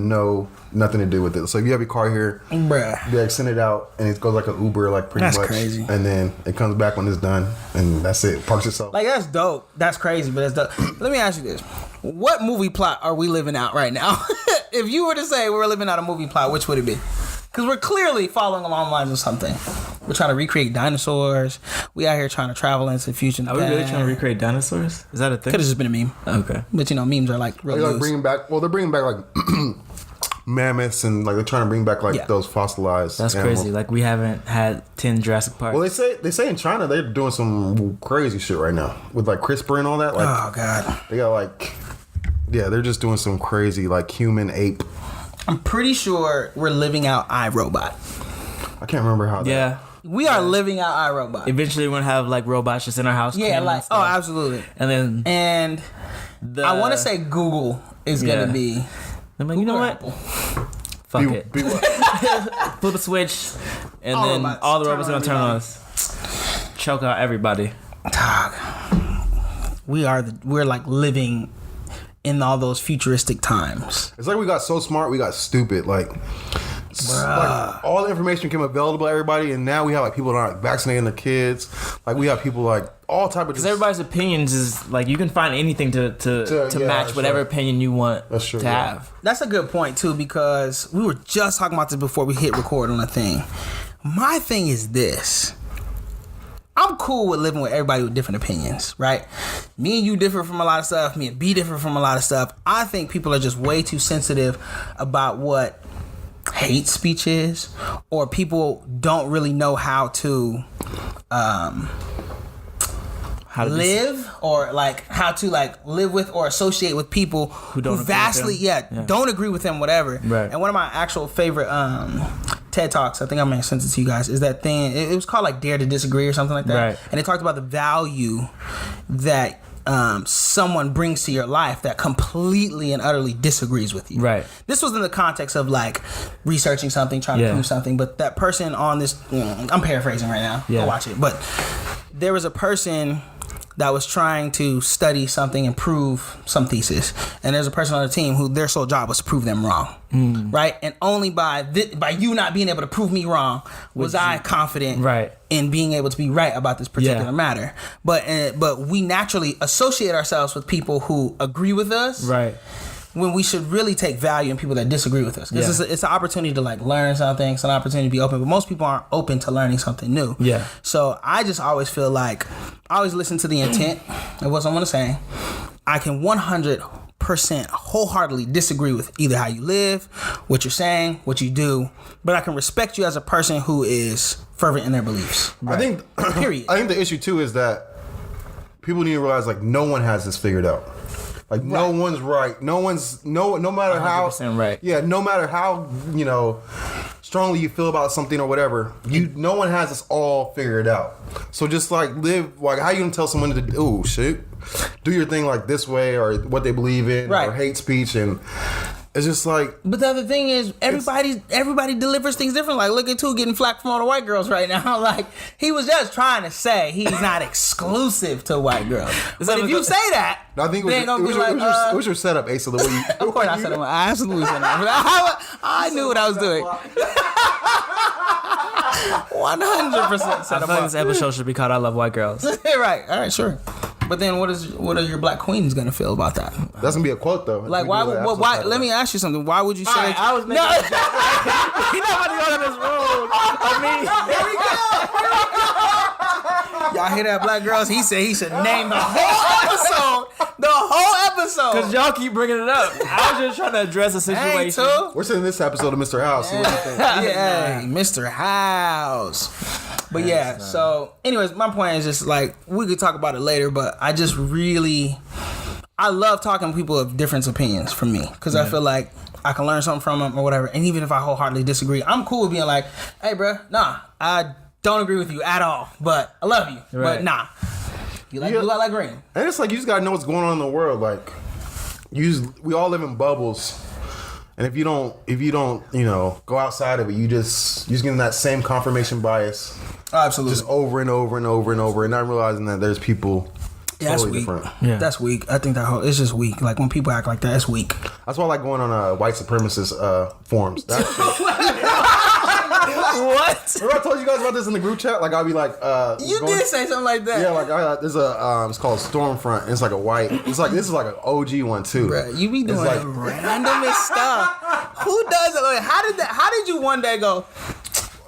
nothing to do with it. So if you have your car here, Bruh. you like send it out, and it goes like an Uber, like pretty That's much. crazy. And then it comes back when it's done, and that's it. Parks itself. Like, that's dope. That's crazy, but that's dope. Let me ask you this. What movie plot are we living out right now? If you were to say we're living out a movie plot, which would it be? Because we're clearly following along the lines of something. We're trying to recreate dinosaurs. We out here trying to travel into the future. Are we really trying to recreate dinosaurs? Is that a thing? Could have just been a meme. Okay. But, memes are like real They're like news. bringing back. Well, they're bringing back like mammoths, and like they're trying to bring back like those fossilized. That's animals. crazy. Like, we haven't had 10 Jurassic Parks. Well, they say in China they're doing some crazy shit right now with like CRISPR and all that. Like, Oh, God. they got like, they're just doing some crazy like human ape. I'm pretty sure we're living out iRobot. I can't remember how. Yeah. We are living out iRobot. Eventually, we're going to have, like, robots just in our house. Yeah, cleaning like, and stuff. absolutely. And then And I want to say Google is going to be. I'm like, you know what? Fuck it. Be what? Flip a switch, and All then robots. all the Turn robots on are going to turn on everybody. us. Choke out everybody. Dog. We're like living in all those futuristic times. It's like we got so smart, we got stupid. Like all the information became available to everybody, and now we have like people that aren't vaccinating their kids. Like we have people like all type of. Because everybody's opinions is like you can find anything to match whatever opinion you want to have. That's a good point too, because we were just talking about this before we hit record on the thing. My thing is this. I'm cool with living with everybody with different opinions, right? Me and you differ from a lot of stuff. Me and B differ from a lot of stuff. I think people are just way too sensitive about what hate speech is, or people don't really know how to live or like how to like live with or associate with people who vastly don't agree with them, whatever. Right. And one of my actual favorite TED Talks, I think I may have sent it to you guys, is that thing. It was called like Dare to Disagree or something like that. Right. And it talked about the value that someone brings to your life that completely and utterly disagrees with you. Right. This was in the context of like researching something, trying to prove something, but that person on this, I'm paraphrasing right now. Go watch it. But there was a person that was trying to study something and prove some thesis, and there's a person on the team who their sole job was to prove them wrong, right? And only by you not being able to prove me wrong was I confident in being able to be right about this particular matter. But we naturally associate ourselves with people who agree with us, right? When we should really take value in people that disagree with us. Because it's an opportunity to like learn something. It's an opportunity to be open. But most people aren't open to learning something new. Yeah. So I just always feel like I always listen to the intent of what someone is saying. I can 100% wholeheartedly disagree with either how you live, what you're saying, what you do. But I can respect you as a person who is fervent in their beliefs. I think period. I think the issue too is that people need to realize like no one has this figured out. Like no one's right. No matter how right. Yeah, no matter how, strongly you feel about something or whatever, no one has this all figured out. So just like live like how you gonna tell someone to do your thing like this way or what they believe in or hate speech, and it's just like. But the other thing is, everybody delivers things different. Like, look at two getting flack from all the white girls right now. Like, he was just trying to say he's not exclusive to white girls. But if you say that, I think it was your setup, Asa. The way you, of course, I said it. I absolutely said it. I knew what I was doing. 100% set I feel like this episode should be called "I Love White Girls." Right. All right. Sure. But then, what are your black queens gonna feel about that? That's gonna be a quote, though. Like, why? Let me ask you something. Why would you say? Right, I was making a joke. You're not about to go down this road. Here we go. Y'all hear that, black girls? He said he should name the whole episode. The whole episode. Because y'all keep bringing it up. I was just trying to address a situation. We're sending this episode to Mr. House. See what you think. Yeah, Mr. House. But yeah, so anyways, my point is just like, we could talk about it later, but I just really, I love talking to people of different opinions from me, because I feel like I can learn something from them or whatever. And even if I wholeheartedly disagree, I'm cool with being like, hey, bro, nah, I don't agree with you at all, but I love you. Right. But nah, you like blue, I like green. And it's like, you just gotta know what's going on in the world. Like, we all live in bubbles. And if you don't, go outside of it, you just getting that same confirmation bias. Absolutely. Just over and over and over and over, and not realizing that there's people Yeah, that's Totally weak. different. Yeah. That's weak. I think it's just weak. Like when people act like that, it's weak. That's why I like going on white supremacist forums. That What? Remember I told you guys about this in the group chat? Like I'll be like, You did say something like that. Yeah, like there's a it's called Stormfront. It's like a white. It's like this is like an OG one too. Bruh, you be doing like, randomest stuff. Who does it? Like, how did you one day go?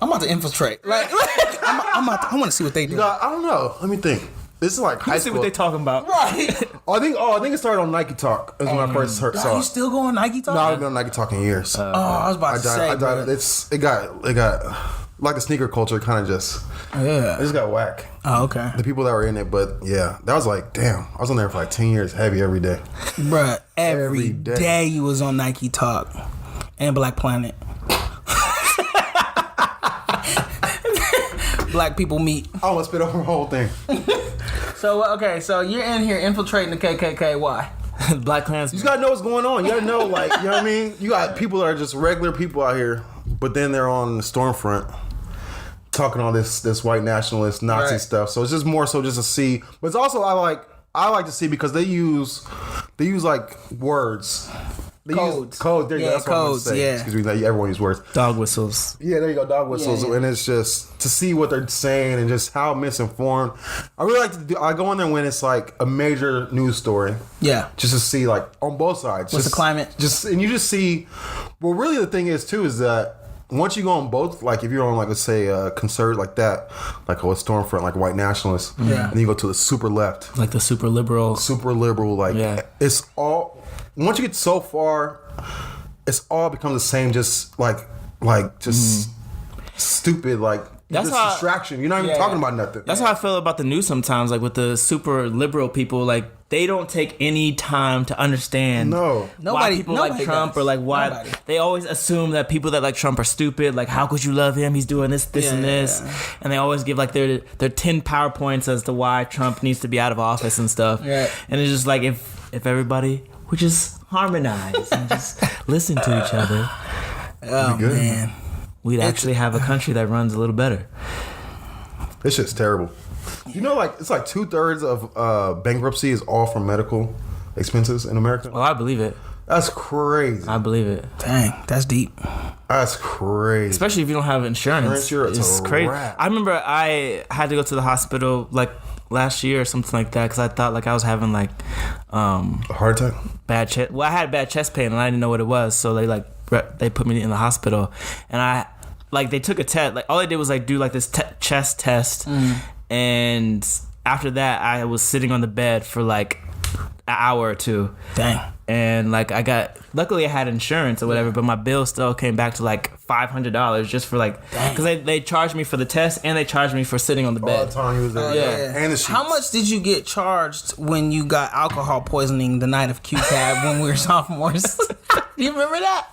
I'm about to infiltrate. Like I want to see what they do. I don't know. Let me think. This is like high Let's see school. what they talking about. Right. I think it started on Nike Talk. Is when I first saw You it. still go on Nike Talk? No, I've been on Nike Talk in years. I was about to say. I died. It got like the sneaker culture kind of just. Yeah. It just got whack. Oh, okay. The people that were in it, but yeah, that was like, damn. I was on there for like 10 years, heavy every day. Bruh, every Every day. day. You was on Nike Talk and Black Planet. Black people meet. I almost spit over the whole thing. So you're in here infiltrating the KKK. Why? Black Klansman. You just gotta know what's going on. You gotta know, like, you know what I mean? You got people that are just regular people out here, but then they're on the Stormfront talking all this white nationalist Nazi Right. stuff. So it's just more so just to see. But it's also I like to see because they use like words. They Codes. use codes. There you Yeah, go. That's what I'm codes, saying. yeah. Excuse me. Like, everyone uses words. Dog whistles. Yeah, there you go, dog whistles, Yeah. and it's just to see what they're saying and just how misinformed. I really like to do. I go in there when it's like a major news story, Yeah. just to see like on both sides. What's just, the climate? and you just see. Well, really, the thing is too is that once you go on both, like if you're on like let's say a conservative like that, like a Stormfront, like white nationalists, Yeah. and then you go to the super left, Like the super liberal. like Yeah. it's all. Once you get so far, it's all becomes the same. Just like just stupid. Like That's just how- distraction. You're not even Yeah. talking about nothing. That's how I feel about the news sometimes. Like with the super liberal people, like they don't take any time to understand No. why Nobody- people like nobody Trump does. or like why Nobody. they always assume that people that like Trump are stupid. Like how could you love him? He's doing this, and this, and they always give like their 10 PowerPoints as to why Trump needs to be out of office and stuff. Yeah. And it's just like if everybody would just harmonize and just listen to each other, Oh good. man. we'd actually have a country that runs a little better. This shit's terrible. You know, like it's like 2/3 of bankruptcy is all from medical expenses in America. Well, I believe it. That's crazy. I believe it. Dang, that's deep. That's crazy. Especially if you don't have insurance. Insurance, It's a crazy. wrap. I remember I had to go to the hospital like last year or something like that because I thought like I was having like A heart attack. bad chest. Well, I had bad chest pain and I didn't know what it was, so they put me in the hospital and I like they took a test. Like all they did was like do like this chest test, and after that I was sitting on the bed for like an hour or two. Dang. And like luckily I had insurance or whatever, but my bill still came back to like $500 just for like because they charged me for the test and they charged me for sitting on the All the bed. time he was there. yeah. And the sheets. How much did you get charged when you got alcohol poisoning the night of QCAB when we were sophomores? Do you remember that?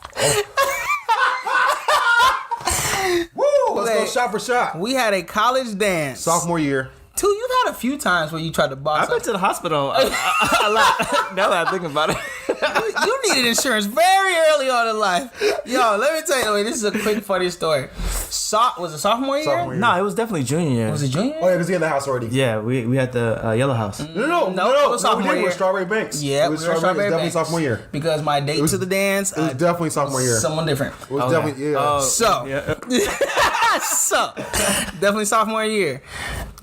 Woo! Let's go Like, shot for shot. We had a college dance. Sophomore year. Two, you've had a few times where you tried to box I've been up. to the hospital a lot. Now that I think about it. You needed insurance very early on in life. Yo, let me tell you, wait, this is a quick funny story. Was it sophomore year? Sophomore year. No, it was definitely junior year. Was it junior? Oh yeah, because he in the house already. Yeah, we had the Yellow House. No, it was sophomore we did year. with Strawberry Banks. Yeah, it was we were Strawberry. It was definitely Banks. sophomore year. Because my date to the dance, It was definitely sophomore year. someone different. It was Okay. definitely yeah. So, so definitely sophomore year.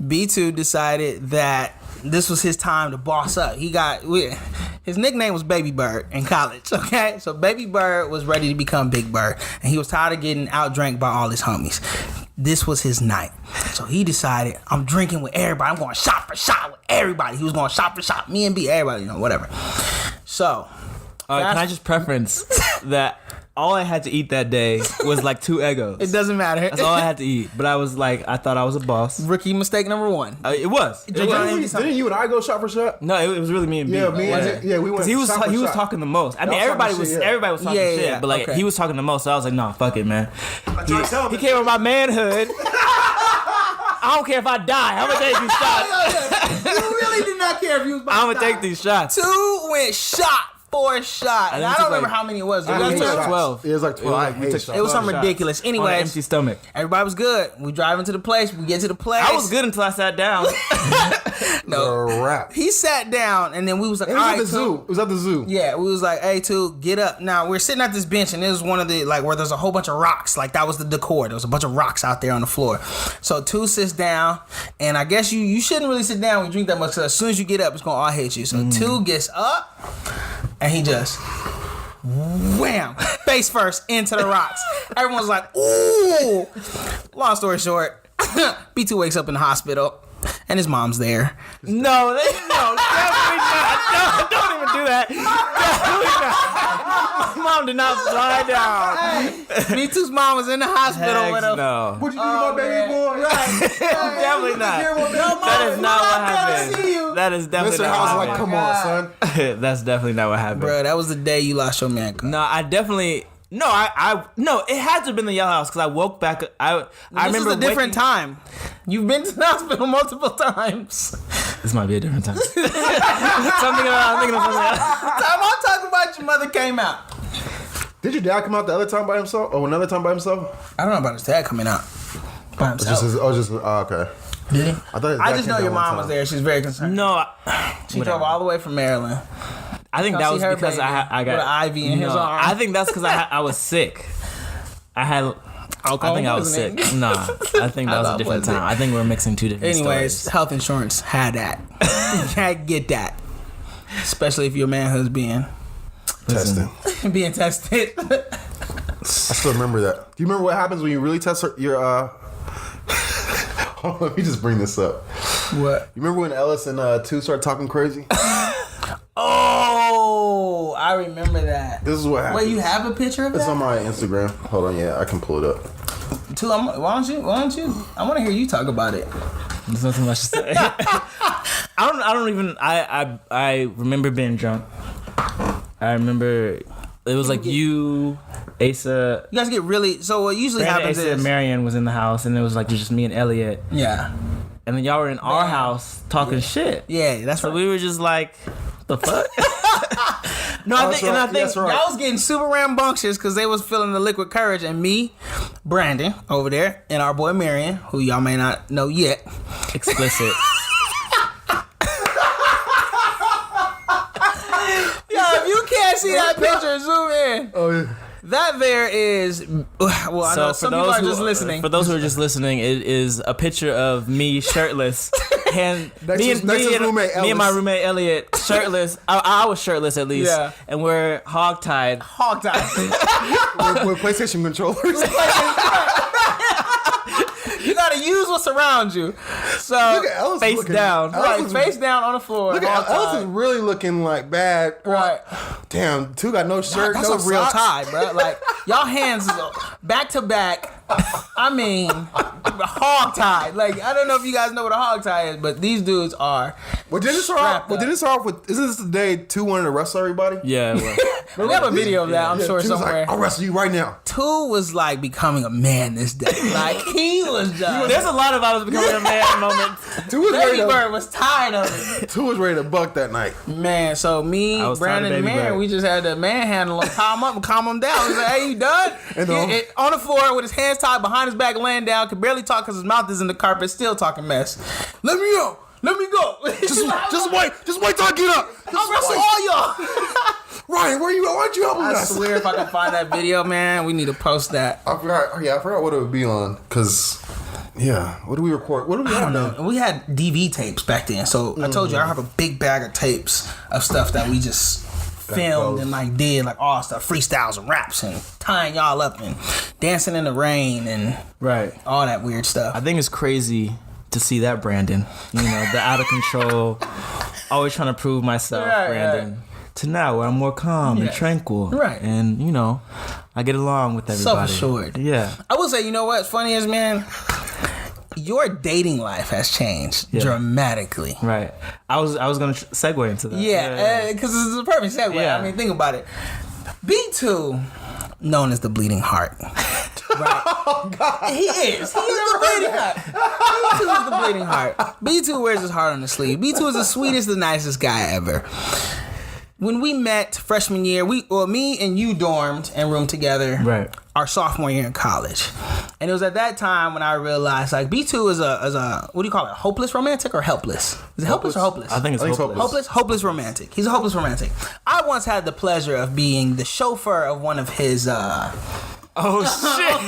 B2 decided that this was his time to boss up. His nickname was Baby Bird in college, okay? So Baby Bird was ready to become Big Bird, and he was tired of getting outdrank by all his homies. This was his night. So he decided, I'm drinking with everybody. I'm going shot for shot with everybody. He was going shot for shot. Me and B, everybody, whatever. So, Can I just preference that all I had to eat that day was like 2 Eggos. it doesn't matter. That's all I had to eat. But I was like, I thought I was a boss. Rookie mistake number one. It was. It Did was. you- Didn't you and I go shot for shot? No, it was really me and B. Yeah, me and yeah, we went. He was shot for shot. talking the most. I mean, Y'all everybody talking was shit, yeah. everybody was talking Yeah, shit, yeah, but like okay. he was talking the most. So I was like, nah, fuck it, man. Tell He him. came with my manhood. I don't care if I die. I'm gonna take these shots. You really did not care if you was about I'm to gonna die. take these shots. Two went shot 4 shots. And I don't remember how many it was. It was like 12. It was like 12. I hate shots. It was something ridiculous. On an Anyways, empty stomach. everybody was good. We drive into the place. We get to the place. I was good until I sat down. No. A wrap. He sat down, and then we was like, It all was right, at the zoo. It was at the zoo. Yeah, we was like, hey, two, get up. Now, we're sitting at this bench, and it was one of the, like, where there's a whole bunch of rocks. Like, that was the decor. There was a bunch of rocks out there on the floor. So, two sits down, and I guess you shouldn't really sit down when you drink that much, because as soon as you get up, it's going to all hate you. So, two gets up, and he just... wham! Face first into the rocks. Everyone's like, ooh! Long story short, B2 wakes up in the hospital, and his mom's there. No, definitely not. Don't even do that. Definitely not. My mom did not fly down. B2's mom was in the hospital Heck with him. no. What'd you do to my baby boy? Definitely not. That is not what happened. That is definitely Mr. not House what is like, happened. come on, son. That's definitely not what happened. Bro, that was the day you lost your man. No, I definitely... No, no, it had to have been the Yellow House because I woke back. I remember This is a different waking, time. You've been to the hospital multiple times. This might be a different time. I'm thinking of something else. Time I'm talking about your mother came out. Did your dad come out the other time by himself? Or another time by himself? I don't know about his dad coming out by himself. Okay. Did he? I thought his I dad just came know your down one mom was time. there. She's very concerned. No, She whatever. drove all the way from Maryland. I think Come that see was her because baby I got with an IV in his arm. I think that's because I was sick. I think I was sick. poisoning. Nah, I think that was a different time. I think we're mixing two different Anyways, stories. health insurance had that. You can't get that, especially if your manhood's being Testing. tested. I still remember that. Do you remember what happens when you really test your Hold on, let me just bring this up. What? You remember when Ellis and 2 started talking crazy? Oh, I remember that. This is what happened. Wait, you have a picture of It's that? on my Instagram. Hold on, yeah, I can pull it up. Two, why don't you? I want to hear you talk about it. There's nothing much to say. I remember being drunk. I remember it was like you, Asa, You guys get really so. What usually Brandon, happens Asa, and is Marion was in the house, and it was like just me and Elliot, yeah, and then y'all were in our house talking shit. yeah. That's So right. we were just like, the fuck? No, I think, right. and I think That's right. Y'all was getting super rambunctious because they was feeling the liquid courage, and me, Brandon over there, and our boy Marion, who y'all may not know yet. explicit. Yo, if you can't see that picture, zoom in. Oh, yeah. That there is. Well, I know some people are just listening. For those who are just listening, it is a picture of me shirtless. And Next to his roommate, me and my Ellis. roommate Elliot shirtless. I was shirtless at least. Yeah. And we're hogtied. Hogtie. With PlayStation controllers. You gotta use what's around you. So Look at Ellis Face looking, down. Ellis right, looks- face down on the floor. Look at hogtied. Ellis is really looking like bad. Right. Damn, 2 got no shirt, That's no a real socks. tie, bro. Like y'all hands back to back. I mean, hog tie. Like I don't know if you guys know what a hog tie is, but these dudes are. Well, didn't it start off? Strapped Well, didn't it start off with? Isn't this the day 2 wanted to wrestle everybody? Yeah. Well, We have a video of that, I'm sure, 2 was somewhere. like, I'll wrestle you right now. 2 was like becoming a man this day. Like he was just. there's a lot of I was becoming a man moments. 2 was ready Baby to. Bird was tired of it. 2 was ready to buck that night. Man, so me, I was tired Brandon, of and Baby Mary, Bird. we just had to manhandle him, tie him up, and calm him down. We was like, "Hey, you done?" And On the floor with his hands tied behind his back, laying down, could barely talk because his mouth is in the carpet, still talking mess. Let me go. Let me go. Just wait till I get up. I'll wrestle all y'all. Ryan, where you at? Why aren't you helping I us? swear, if I can find that video, man, we need to post that. I forgot. Yeah, I forgot what it would be on. Cause, yeah, what do we record? What do we I have don't now? know. We had DV tapes back then, so I told you I have a big bag of tapes of stuff that we just filmed goes. and like did like all stuff, freestyles and raps and tying y'all up and dancing in the rain and Right. all that weird stuff. I think it's crazy to see that Brandon. You know, the out of control, always trying to prove myself, Right, Brandon. To now where I'm more calm and Yeah. tranquil. Right. And, you know, I get along with everybody. Self-assured. Yeah. I will say, you know what's funny is, man, your dating life has changed Yeah. dramatically. Right. I was gonna segue into that. Yeah, because this is a perfect segue. Yeah. I mean, think about it. B2, known as the bleeding heart. Right. Oh, God. He is. He is the bleeding heart. B2 is the bleeding heart. B2 wears his heart on his sleeve. B2 is the sweetest, the nicest guy ever. when we met freshman year, me and you dormed and roomed together. Right. Our sophomore year in college, and it was at that time when I realized like B2 is a what do you call it? Hopeless romantic or helpless? Is it helpless or hopeless? I think it's hopeless. Hopeless romantic. He's a hopeless romantic. I once had the pleasure of being the chauffeur of one of his. Oh shit!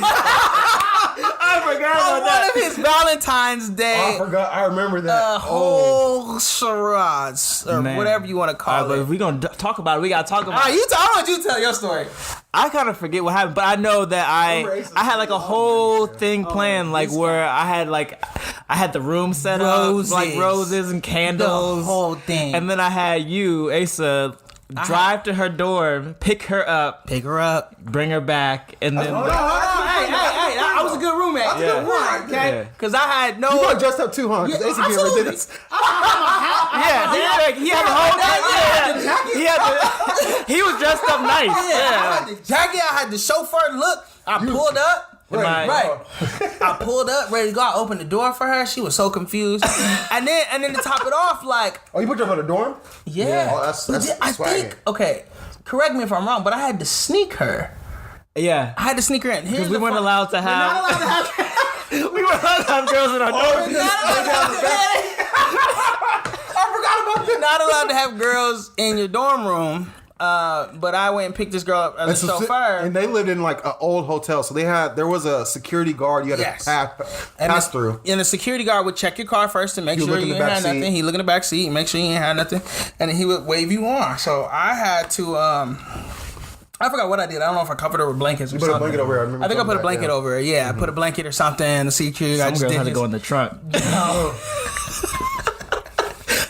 I forgot about that. One of his Valentine's Day. I forgot. I remember that. Whole charades or Man. whatever you want to call But it. if we gonna talk about it, we gotta talk about it. I want you to tell your story. I kind of forget what happened, but I know that I had like a whole thing planned, like where I had the room set up, like roses and candles, The whole thing. and then I had you, Asa, drive to her dorm, pick her up, bring her back, and then. Hey, I was a good roommate. That's a good one, Okay, because I had no. You got dressed up too, huh? Yeah, Because absolutely. did this. He had the whole thing. He was dressed up nice. I had the jacket. I had the chauffeur look. I pulled up. Right. I pulled up, ready to go. I opened the door for her. She was so confused. and then to top it off, like. Oh, you put her up on the dorm? Yeah. Oh, that's I think. Okay, correct me if I'm wrong, but I had to sneak her. Yeah. I had to sneak her in. Because we weren't allowed to have. We weren't allowed to have girls in our dorm. You're not allowed to have girls in your dorm room. But I went and picked this girl up as a chauffeur. And they lived in like an old hotel, so there was a security guard you had to pass through. And the security guard would check your car first to make sure you ain't had nothing. He look in the back seat and make sure you ain't had nothing, and then he would wave you on. So I had to. I forgot what I did. I don't know if I covered her with blankets or something. Put a blanket over her. I think I put a blanket over her. Yeah, I put a blanket or something. The security guard Some just girls had to did go in the trunk.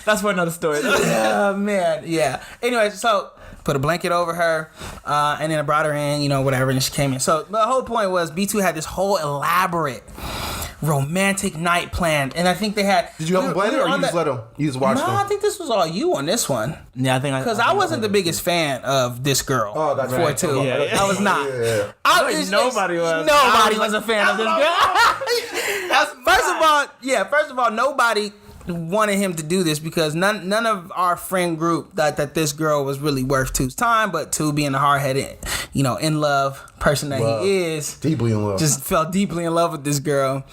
That's for another story. Oh, man. Yeah. Anyway, so put a blanket over her, and then I brought her in, whatever, and she came in. So the whole point was B2 had this whole elaborate romantic night planned, and I think they had. Did you help them plan it, or you just let them? You just watched them? No, I think this was all you on this one. Yeah, I think Because I wasn't the biggest fan of this girl. Oh, that's before right. too. Yeah. I was not. Yeah. Nobody was. Nobody was a fan of this girl. First of all, nobody wanted him to do this because none of our friend group thought that this girl was really worth Two's time, but Two being the hard-headed, in love person that he is, deeply in love, just fell deeply in love with this girl.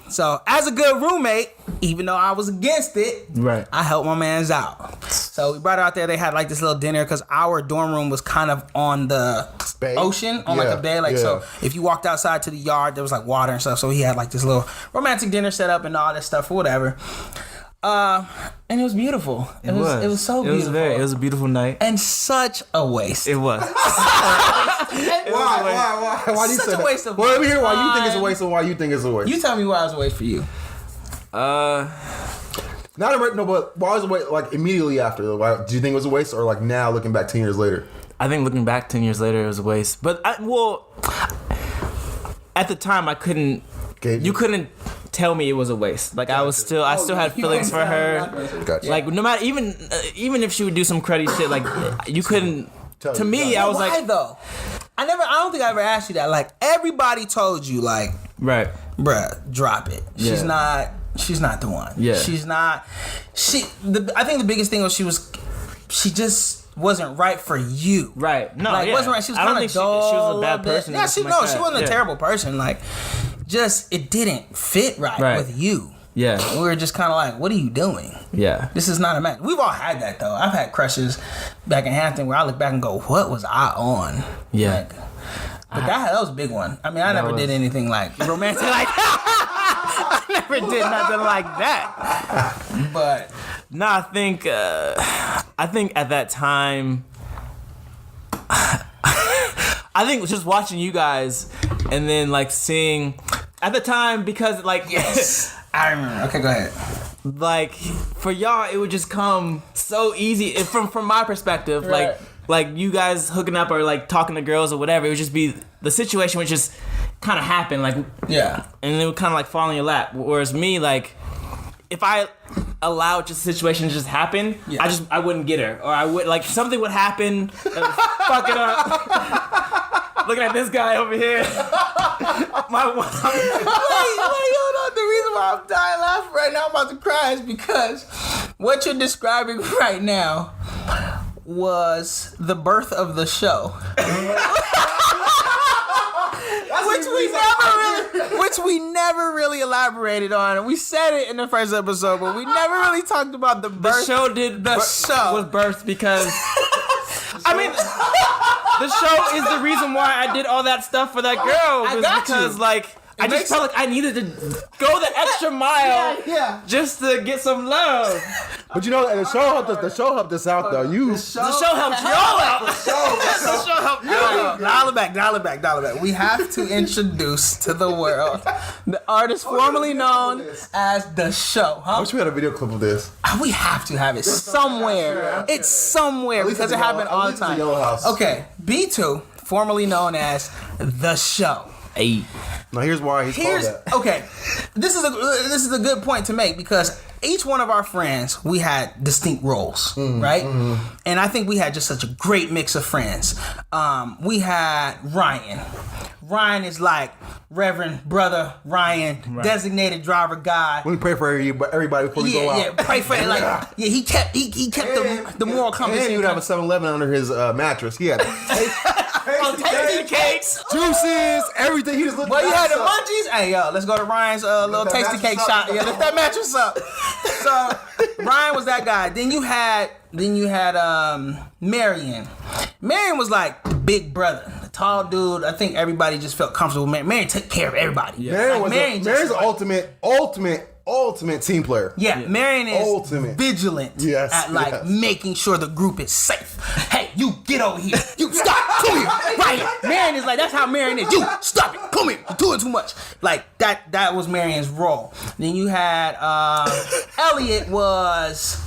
So as a good roommate, even though I was against it, right, I helped my mans out. So we brought her out there. They had like this little dinner because our dorm room was kind of on the bay. Ocean, on like a bay. So if you walked outside to the yard, there was like water and stuff. So he had like this little romantic dinner set up and all this stuff or whatever. And it was beautiful. It was so beautiful. It was a beautiful night. And such a waste. It was. Why do you say such a waste of Well, let me hear why you think it's a waste and why you think it's a waste. You tell me why it was a waste for you. But why was it a waste, like immediately after? Do you think it was a waste or like now looking back 10 years later? I think looking back 10 years later it was a waste. But at the time I couldn't. You couldn't tell me it was a waste. Like I still had feelings for her. Gotcha. Like no matter even if she would do some cruddy shit, like you couldn't. To me, I was why, like, though? I don't think I ever asked you that. Like everybody told you, like, right, bruh, drop it. Yeah. She's not the one. Yeah, she's not. I think the biggest thing was she just wasn't right for you. Right. No, like, wasn't right. She was kind of dull. She was a bad person. Yeah, she wasn't a terrible person. Like, just it didn't fit right with you. Yeah. And we were just kind of like, what are you doing? Yeah. This is not a match. We've all had that, though. I've had crushes back in Hampton where I look back and go, what was I on? Yeah. But that was a big one. I mean, I never did anything like romantic like that. I never did nothing like that. But no, I think at that time, I think just watching you guys and then like seeing at the time because like yes. I remember. Okay, go ahead. Like for y'all, it would just come so easy from my perspective. Right. Like you guys hooking up or like talking to girls or whatever. It would just be the situation would just kind of happen. Like and it would kind of like fall in your lap. Whereas me, like if I allowed just the situation to just happen, I wouldn't get her, or I would like something would happen, fuck it up. Looking at this guy over here. Wait, hold on. The reason why I'm dying laughing right now, I'm about to cry, is because what you're describing right now was the birth of the show. Which we never really elaborated on. We said it in the first episode, but we never really talked about the birth. The show was birthed because I mean the show is the reason why I did all that stuff for that girl. Because I just felt like I needed to go the extra mile just to get some love. But you know, the show helped us out though. The show helped y'all out. The show helped y'all out. Dial it back. We have to introduce to the world the artist formerly known as The Show. I wish we had a video clip of this. We have to have it somewhere. It's somewhere because it happened all the time. Okay, B2, formerly known as The Show. Hey. Now here's why he's called that. Okay, this is a good point to make because each one of our friends, we had distinct roles, right? Mm-hmm. And I think we had just such a great mix of friends. We had Ryan. Ryan is like Reverend Brother Ryan, designated driver guy. We pray for everybody before we go out. Yeah, pray for it. He kept the moral compass. And he would have a 7-Eleven under his mattress. He had tasty cakes, juices, everything. He just looked. Well, you had the munchies. Hey, yo, let's go to Ryan's little tasty cake shop. Yeah, lift that mattress up. So Ryan was that guy. Then you had Marion. Marion was like big brother, the tall dude. I think everybody just felt comfortable. Marion took care of everybody. Yeah. Marion's the ultimate team player. Yeah, Marion is vigilant at making sure the group is safe. Hey, you get over here. You stop. Come here. Right. Marion is like, that's how Marion is. You stop it. Come here. You're doing too much. Like that was Marion's role. Then you had Elliot was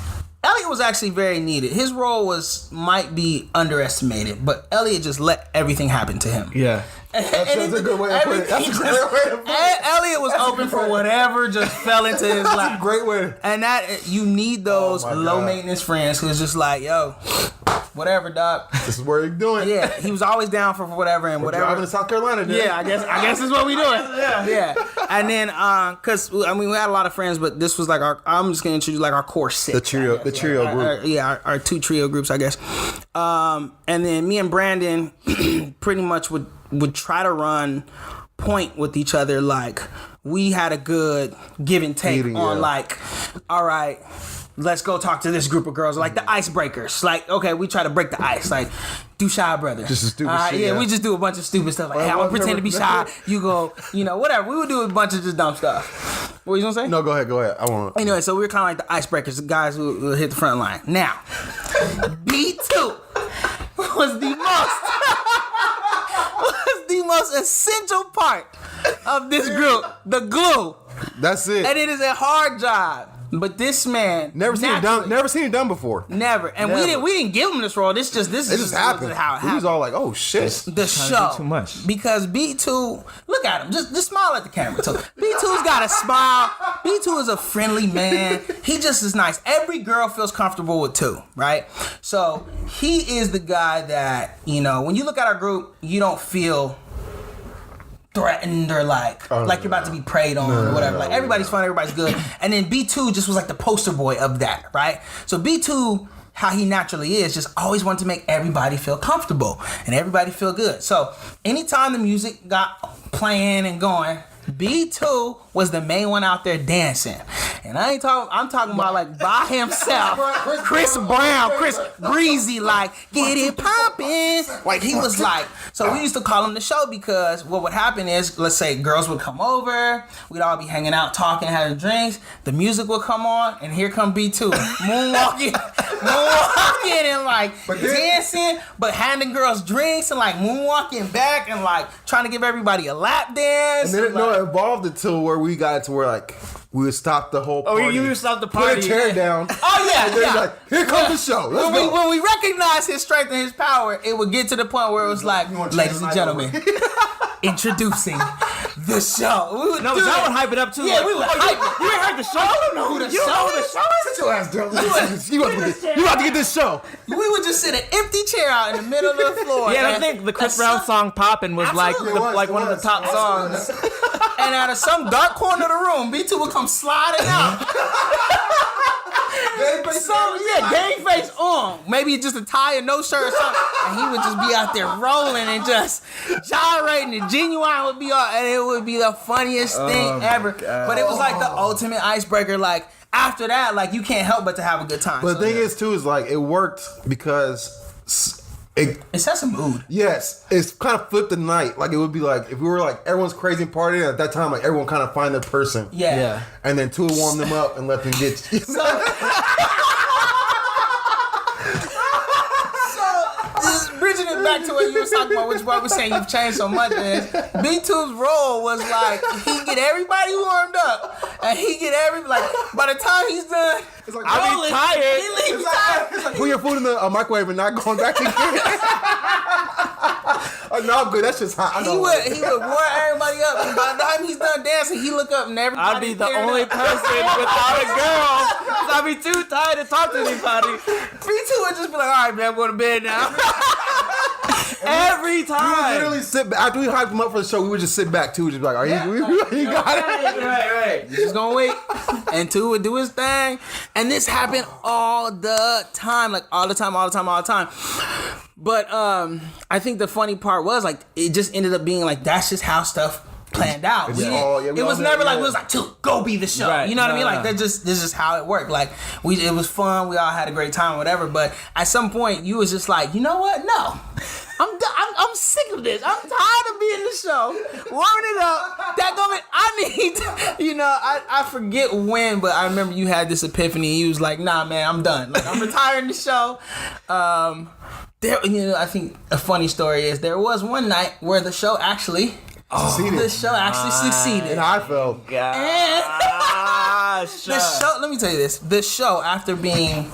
actually very needed. His role might be underestimated, but Elliot just let everything happen to him. Yeah. That's a good way to put it. Elliot was open for whatever just fell into his lap. That's a great way. And that you need those low maintenance friends who's just like, yo, whatever, doc. This is what you're doing. Yeah, he was always down for whatever and whatever. Driving to South Carolina, dude. Yeah, I guess that's what we doing. Yeah. And then, cause we had a lot of friends, but this was like I'm just gonna introduce like our core six. The trio group. Our two trio groups, I guess. And then me and Brandon pretty much would try to run point with each other. Like we had a good give and take on like, all right, let's go talk to this group of girls, like the icebreakers. Like, okay, we try to break the ice. Like, do shy brothers. Just a stupid shit. Yeah, we just do a bunch of stupid stuff. Like, hey, I'm gonna pretend to be shy. You go, whatever. We would do a bunch of just dumb stuff. What you gonna say? No, go ahead. I want. Anyway, so we were kind of like the icebreakers, the guys who hit the front line. Now, B2 was the most essential part of this group, the glue. That's it. And it is a hard job. But this man never seen it done before. Never. And we didn't give him this role. This just happened. How it happened. He was all like, "Oh shit." The show. Too much. Because B2, look at him. Just smile at the camera. So B2's got a smile. B2 is a friendly man. He just is nice. Every girl feels comfortable with 2, right? So he is the guy that, when you look at our group, you don't feel threatened or like you're about to be preyed on or whatever. Like everybody's fun, everybody's good. And then B2 just was like the poster boy of that, right? So B2, how he naturally is, just always wanted to make everybody feel comfortable and everybody feel good. So anytime the music got playing and going, B2 was the main one out there dancing. And I'm talking about like by himself. Chris Brown, Chris Breezy, like, get it poppin'. Like he was like, so we used to call him the show because what would happen is, let's say girls would come over, we'd all be hanging out, talking, having drinks, the music would come on, and here come B2. Moonwalking and like dancing, but handing girls drinks and like moonwalking back and like trying to give everybody a lap dance. And then it evolved until where we got to where like we would stop the whole party. Oh, you would stop the party. Put a chair down. Oh yeah, and then like, here comes the show. Let's go. When we recognize his strength and his power, it would get to the point where it was like, ladies and gentlemen, introducing the show. Y'all would hype it up too. Yeah, like, we would hype it. You ain't heard the show? I don't know who the show is. Sit your ass down. You about to get this show. We would just sit an empty chair out in the middle of the floor. Yeah, I think the Chris Brown song "Poppin'" was like one of the top songs. And out of some dark corner of the room, B2 would come sliding out. Game face on. Maybe just a tie and no shirt or something. And he would just be out there rolling and just gyrating. And Genuine would be and it would be the funniest thing ever. But it was like the ultimate icebreaker. Like after that, like you can't help but to have a good time. But the thing is too is like it worked because it sets a mood. Yes, it's kind of flipped the night. Like it would be like if we were like everyone's crazy and partying at that time, like everyone kind of find their person. Yeah. And then Tua warmed them up and let them get. Bridging it back to what you were talking about, which part was saying you've changed so much, man. B2's role was like he get everybody warmed up, and he get by the time he's done, It's like, I'll be tired. he leaves tired. put your food in the microwave and not going back again. No, I'm good. That's just hot. I He know. would warm everybody up, and by the time he's done dancing, he look up and everybody. I'd be the tearing only up. person without a girl. 'Cause I'd be too tired to talk to anybody. B2 would just be like, all right, man, I'm going to bed now. Every We would time. literally sit back after we hyped him up for the show. We would just sit back too, just be like, "Are you got it?" Right. He's just gonna wait, and Two would do his thing, and this happened all the time, like all the time. But I think the funny part was like it just ended up being like that's just how stuff planned out. It's We didn't- all- yeah, we it all was did, never like yeah. we was like, "Two, go be the show." Right. You know what I mean? No, Like no. this is how it worked. Like it was fun. We all had a great time, whatever. But at some point, you was just like, you know what? No. I'm sick of this. I'm tired of being the show. Warming it up. I need, I forget when, but I remember you had this epiphany. You was like, nah, man, I'm done. Like, I'm retiring the show. I think a funny story is there was one night where the show actually succeeded. And I felt. And the show, let me tell you this. The show, after being,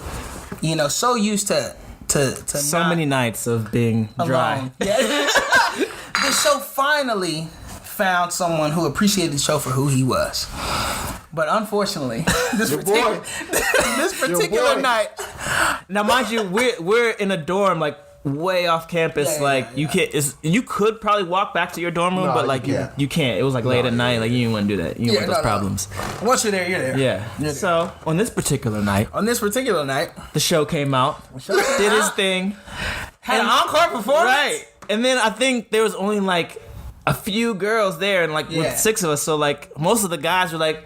so used to So not many nights of being dry. alone. Yeah. The show finally found someone who appreciated the show for who he was. But unfortunately, this particular boy. night, Now, mind you, we're in a dorm like way off campus. You can't. You could probably walk back to your dorm room, No, but like yeah. you can't. It was like late at night. Like you didn't want to do that. You didn't want those problems. Once you're there, you're there. Yeah. So on this particular night, On this particular night, the show came out, did his thing, had an encore performance. right? And then I think there was only like a few girls there, and like Yeah. with 6 of us, so like most of the guys were like,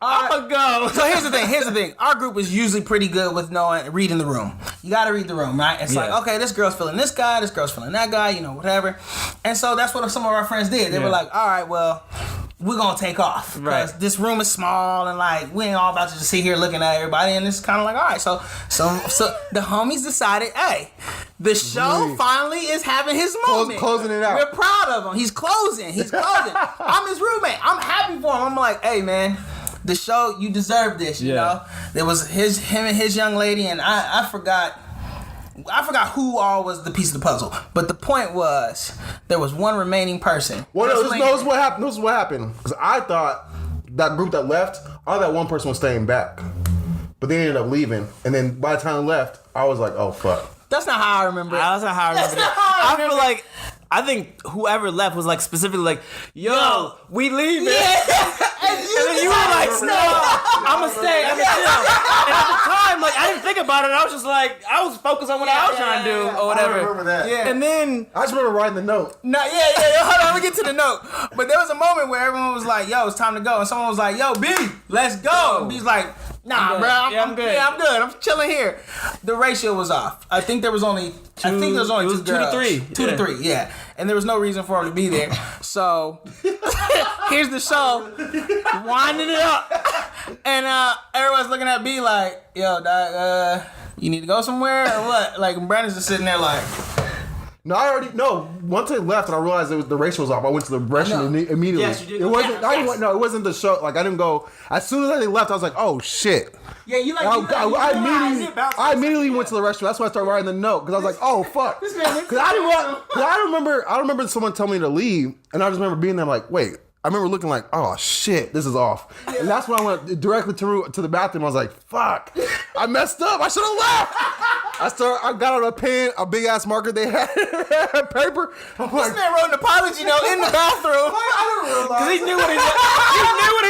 "I'ma go." So here's the thing. Our group is usually pretty good with reading the room. You got to read the room, right? It's like, Yeah. okay, this girl's feeling this guy, this girl's feeling that guy, whatever. And so that's what some of our friends did. They were Yeah. like, all right, well, we're going to take off. Because Right. this room is small and like, we ain't all about to just sit here looking at everybody. And it's kind of like, all right. So the homies decided, hey, the show finally is having his moment. Closing it out. We're proud of him. He's closing. I'm his roommate. I'm happy for him. I'm like, hey, man. The show, you deserve this, you know. There was him and his young lady, and I forgot who all was the piece of the puzzle. But the point was, there was one remaining person. Well, no, this is what happened. This is what happened. Because I thought that group that left, I thought that one person was staying back, but they ended up leaving. And then by the time they left, I was like, oh fuck. That's not how I remember it. That's not how I remember it. I feel like I think whoever left was like specifically like, "Yo, we leaving." And then you were like, "No, I'ma stay. I'ma chill." And at the time, like I didn't think about it. I was just like, I was focused on what I was trying to do or whatever. I remember that. Yeah. And then I just remember writing the note. No, hold on, let me get to the note. But there was a moment where everyone was like, yo, it's time to go. And someone was like, yo, B, let's go. And B's like, nah, good. bro, I'm good. Yeah, I'm good. I'm chilling here. The ratio was off. I think there was only two it was girls. 2 to 3. 2 to 3, yeah. And there was no reason for him to be there. So here's the show, winding it up. And everyone's looking at B like, yo, dog, you need to go somewhere or what? Like, Brandon's just sitting there like, No, I already once they left and I realized the ratio was off. I went to the restroom immediately. Yes, you did. It wasn't. Yes. No, it wasn't the show. Like I didn't go. As soon as they left, I was like, oh shit. yeah, I immediately went to the restroom. That's why I started writing the note because I was like, "Oh fuck!" Because I remember someone telling me to leave, and I just remember being there like, "Wait." I remember looking like, "Oh shit, this is off," and that's when I went directly to the bathroom. I was like, "Fuck, I messed up. I should have left." I got out a pen, a big ass marker they had, paper. I'm This like, man wrote an apology note in the bathroom. I don't realize. Because he knew what he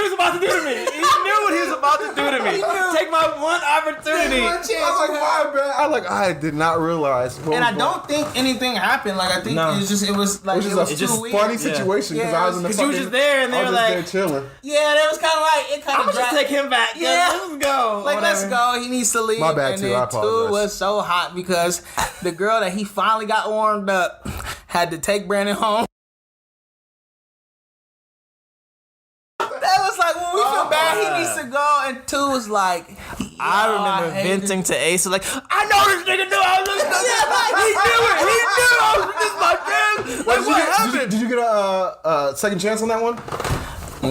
was about to do to me. He knew what he was about to do to me. Take my one opportunity. I was like, my bad. I did not realize. And I don't think anything happened. Like I think No. it was just It was just a too funny weird. situation because Yeah, I was in the Because you were fucking- just there and they I were was just like, there chilling. Yeah, that was kind of like it. Kind I'm of gonna just take him back. Yeah. Let's go. Like, let's Whatever. go. He needs to leave. My bad, and too. then I apologize. Two was so hot because the girl that he finally got warmed up had to take Brandon home. That was like when we feel bad, he needs to go. And Two was like, I remember hate venting to Asa like, I know this nigga knew I was just he knew it. He knew I was just my friend. Like, what happened? Did you get a second chance on that one? I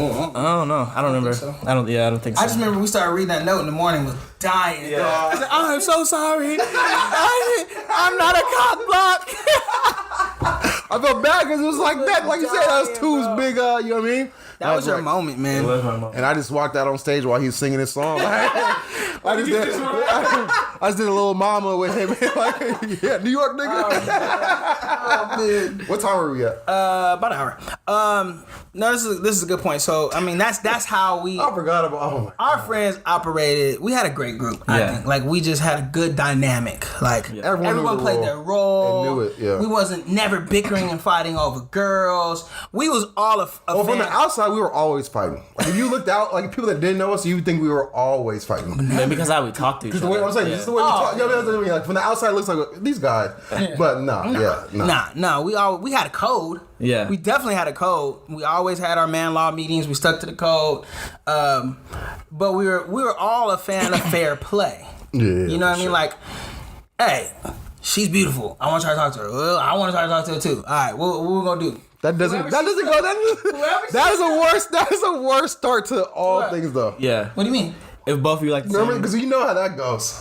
don't know. I don't remember. so. I don't think so. I just remember we started reading that note in the morning, was dying. Yeah. I said, I'm so sorry. I'm not a cock block. I felt bad because it was like that. Like you said, that was Two's bro. big, you know what I mean? That was your like- moment, man. my mom. And I just walked out on stage while he was singing his song. I just did a little mama with him. Like, yeah, New York nigga. Oh, man. What time were we at? About an hour. No, this is a good point. So I mean, that's how we. I forgot about. Oh my. Our friends operated. We had a great group. I Yeah. think. Like we just had a good dynamic. Like Everyone knew the played role their role. and knew it, yeah. We wasn't never bickering and fighting over girls. We was all a Well, from fan. the outside, we were always fighting. Like if you looked out, like people that didn't know us, you would think we were always fighting. Maybe because how we talk to each Just other. the way I'm saying, Yeah. just the way we talk. You know what I mean? Like from the outside, it looks like these guys, but no. Nah. We had a code. Yeah. We definitely had a code. We always had our man law meetings. We stuck to the code. But we were all a fan of fair play. Yeah, You know what I mean? sure. Like, hey, she's beautiful. I want to try to talk to her. Well, I want to try to talk to her too. All right, what we gonna do? That doesn't go. That is a worse. That is a worse start to all What? things, though. Yeah. What do you mean? If both of you like the Remember, same. because you know how that goes.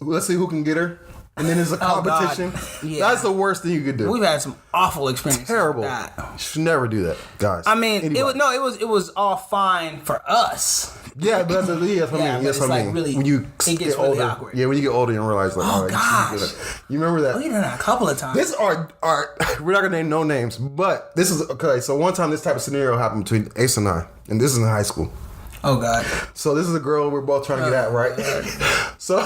Let's see who can get her, and then there's a Oh, God. competition. Yeah. That's the worst thing you could do. We've had some awful experiences. Terrible. With that. You should never do that, guys. I mean, Anybody. it was all fine for us. Yeah, but that's what I mean. Yeah, but That's it's what I like mean. really- When you it gets get really older, awkward. yeah, when you get older, you realize like, all right, gosh. you remember that. We did that a couple of times. This are we're not gonna name no names, but this is okay. So one time this type of scenario happened between Ace and I, and this is in high school. Oh God. So this is a girl we're both trying to get at, right? so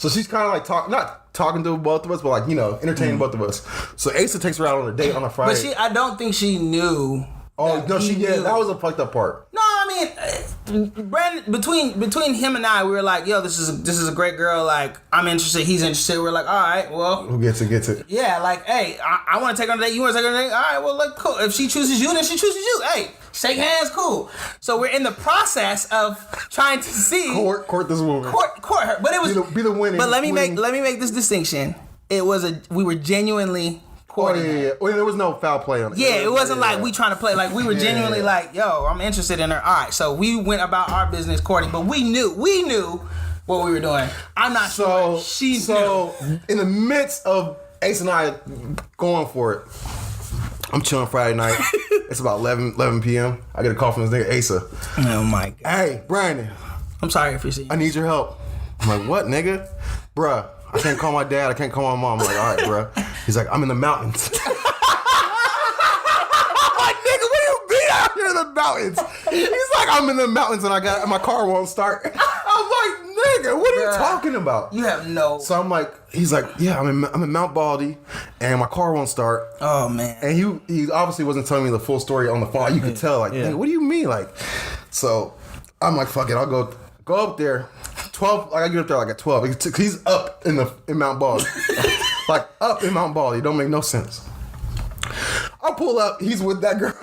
she's kind of like not talking to both of us, but like entertaining both of us. So Asa takes her out on a date on a Friday. But I don't think she knew. oh no, he knew. that was a fucked up part. No, I mean, Brandon. Between him and I, we were like, "Yo, this is a great girl. Like, I'm interested. He's interested." We're like, "All right, well, Who gets it? yeah. Like, hey, I want to take her on a date. You want to take her on a date? All right, well, look, cool. If she chooses you, then she chooses you. Hey, shake hands, cool." So we're in the process of trying to see Court this woman. court her, but it was Be the winning. But let me winning. make this distinction. It was we were genuinely Oh courting. yeah. Well, there was no foul play on it. Yeah, it wasn't Yeah. like we trying to play. Like we were genuinely Yeah. like, yo, I'm interested in her. All right, so we went about our business courting, but we knew what we were doing. I'm not sure she knew. In the midst of Ace and I going for it, I'm chilling Friday night. It's about 11 p.m. I get a call from this nigga Asa. Oh my God. Hey, Brandon, I'm sorry if you're seeing. I need your help. I'm like, what, nigga? Bruh, I can't call my dad. I can't call my mom. I'm like, all right, bruh. He's like, I'm in the mountains. I'm like, nigga, what do you mean out here in the mountains? He's like, I'm in the mountains and my car won't start. I'm like, nigga, what are you Bruh. talking about? You have no. So I'm like, he's like, yeah, I'm in Mount Baldy, and my car won't start. Oh man. And he obviously wasn't telling me the full story on the phone. You could tell, like, Yeah. "Nigga, what do you mean, like?" So I'm like, fuck it, I'll go up there. 12, like I get up there like at 12. He's up in Mount Baldy, like up in Mount Baldy. It don't make no sense. I pull up, he's with that girl.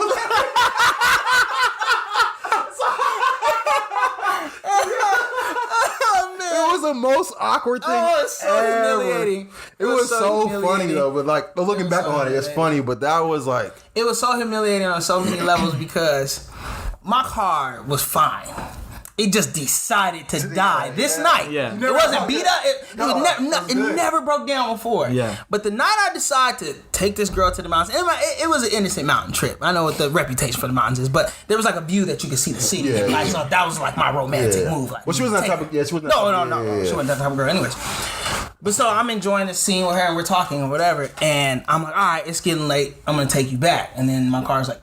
It was the most awkward thing. Oh, it's so ever. humiliating. It was so funny humiliating. though, but like looking back so on it, it's funny. But that was like, It was so humiliating on so many levels because my car was fine. it just decided to die this night. Yeah. It wasn't beat up. It never broke down before. Yeah. But the night I decided to take this girl to the mountains, it was an innocent mountain trip. I know what the reputation for the mountains is, but there was like a view that you could see the city. Yeah. Like, so that was like my romantic move. Like, well, she wasn't that type of. Yeah, she wasn't. No. She wasn't that type of girl. Anyways. But so I'm enjoying the scene with her and we're talking or whatever, and I'm like, all right, it's getting late. I'm gonna take you back. And then my car's like,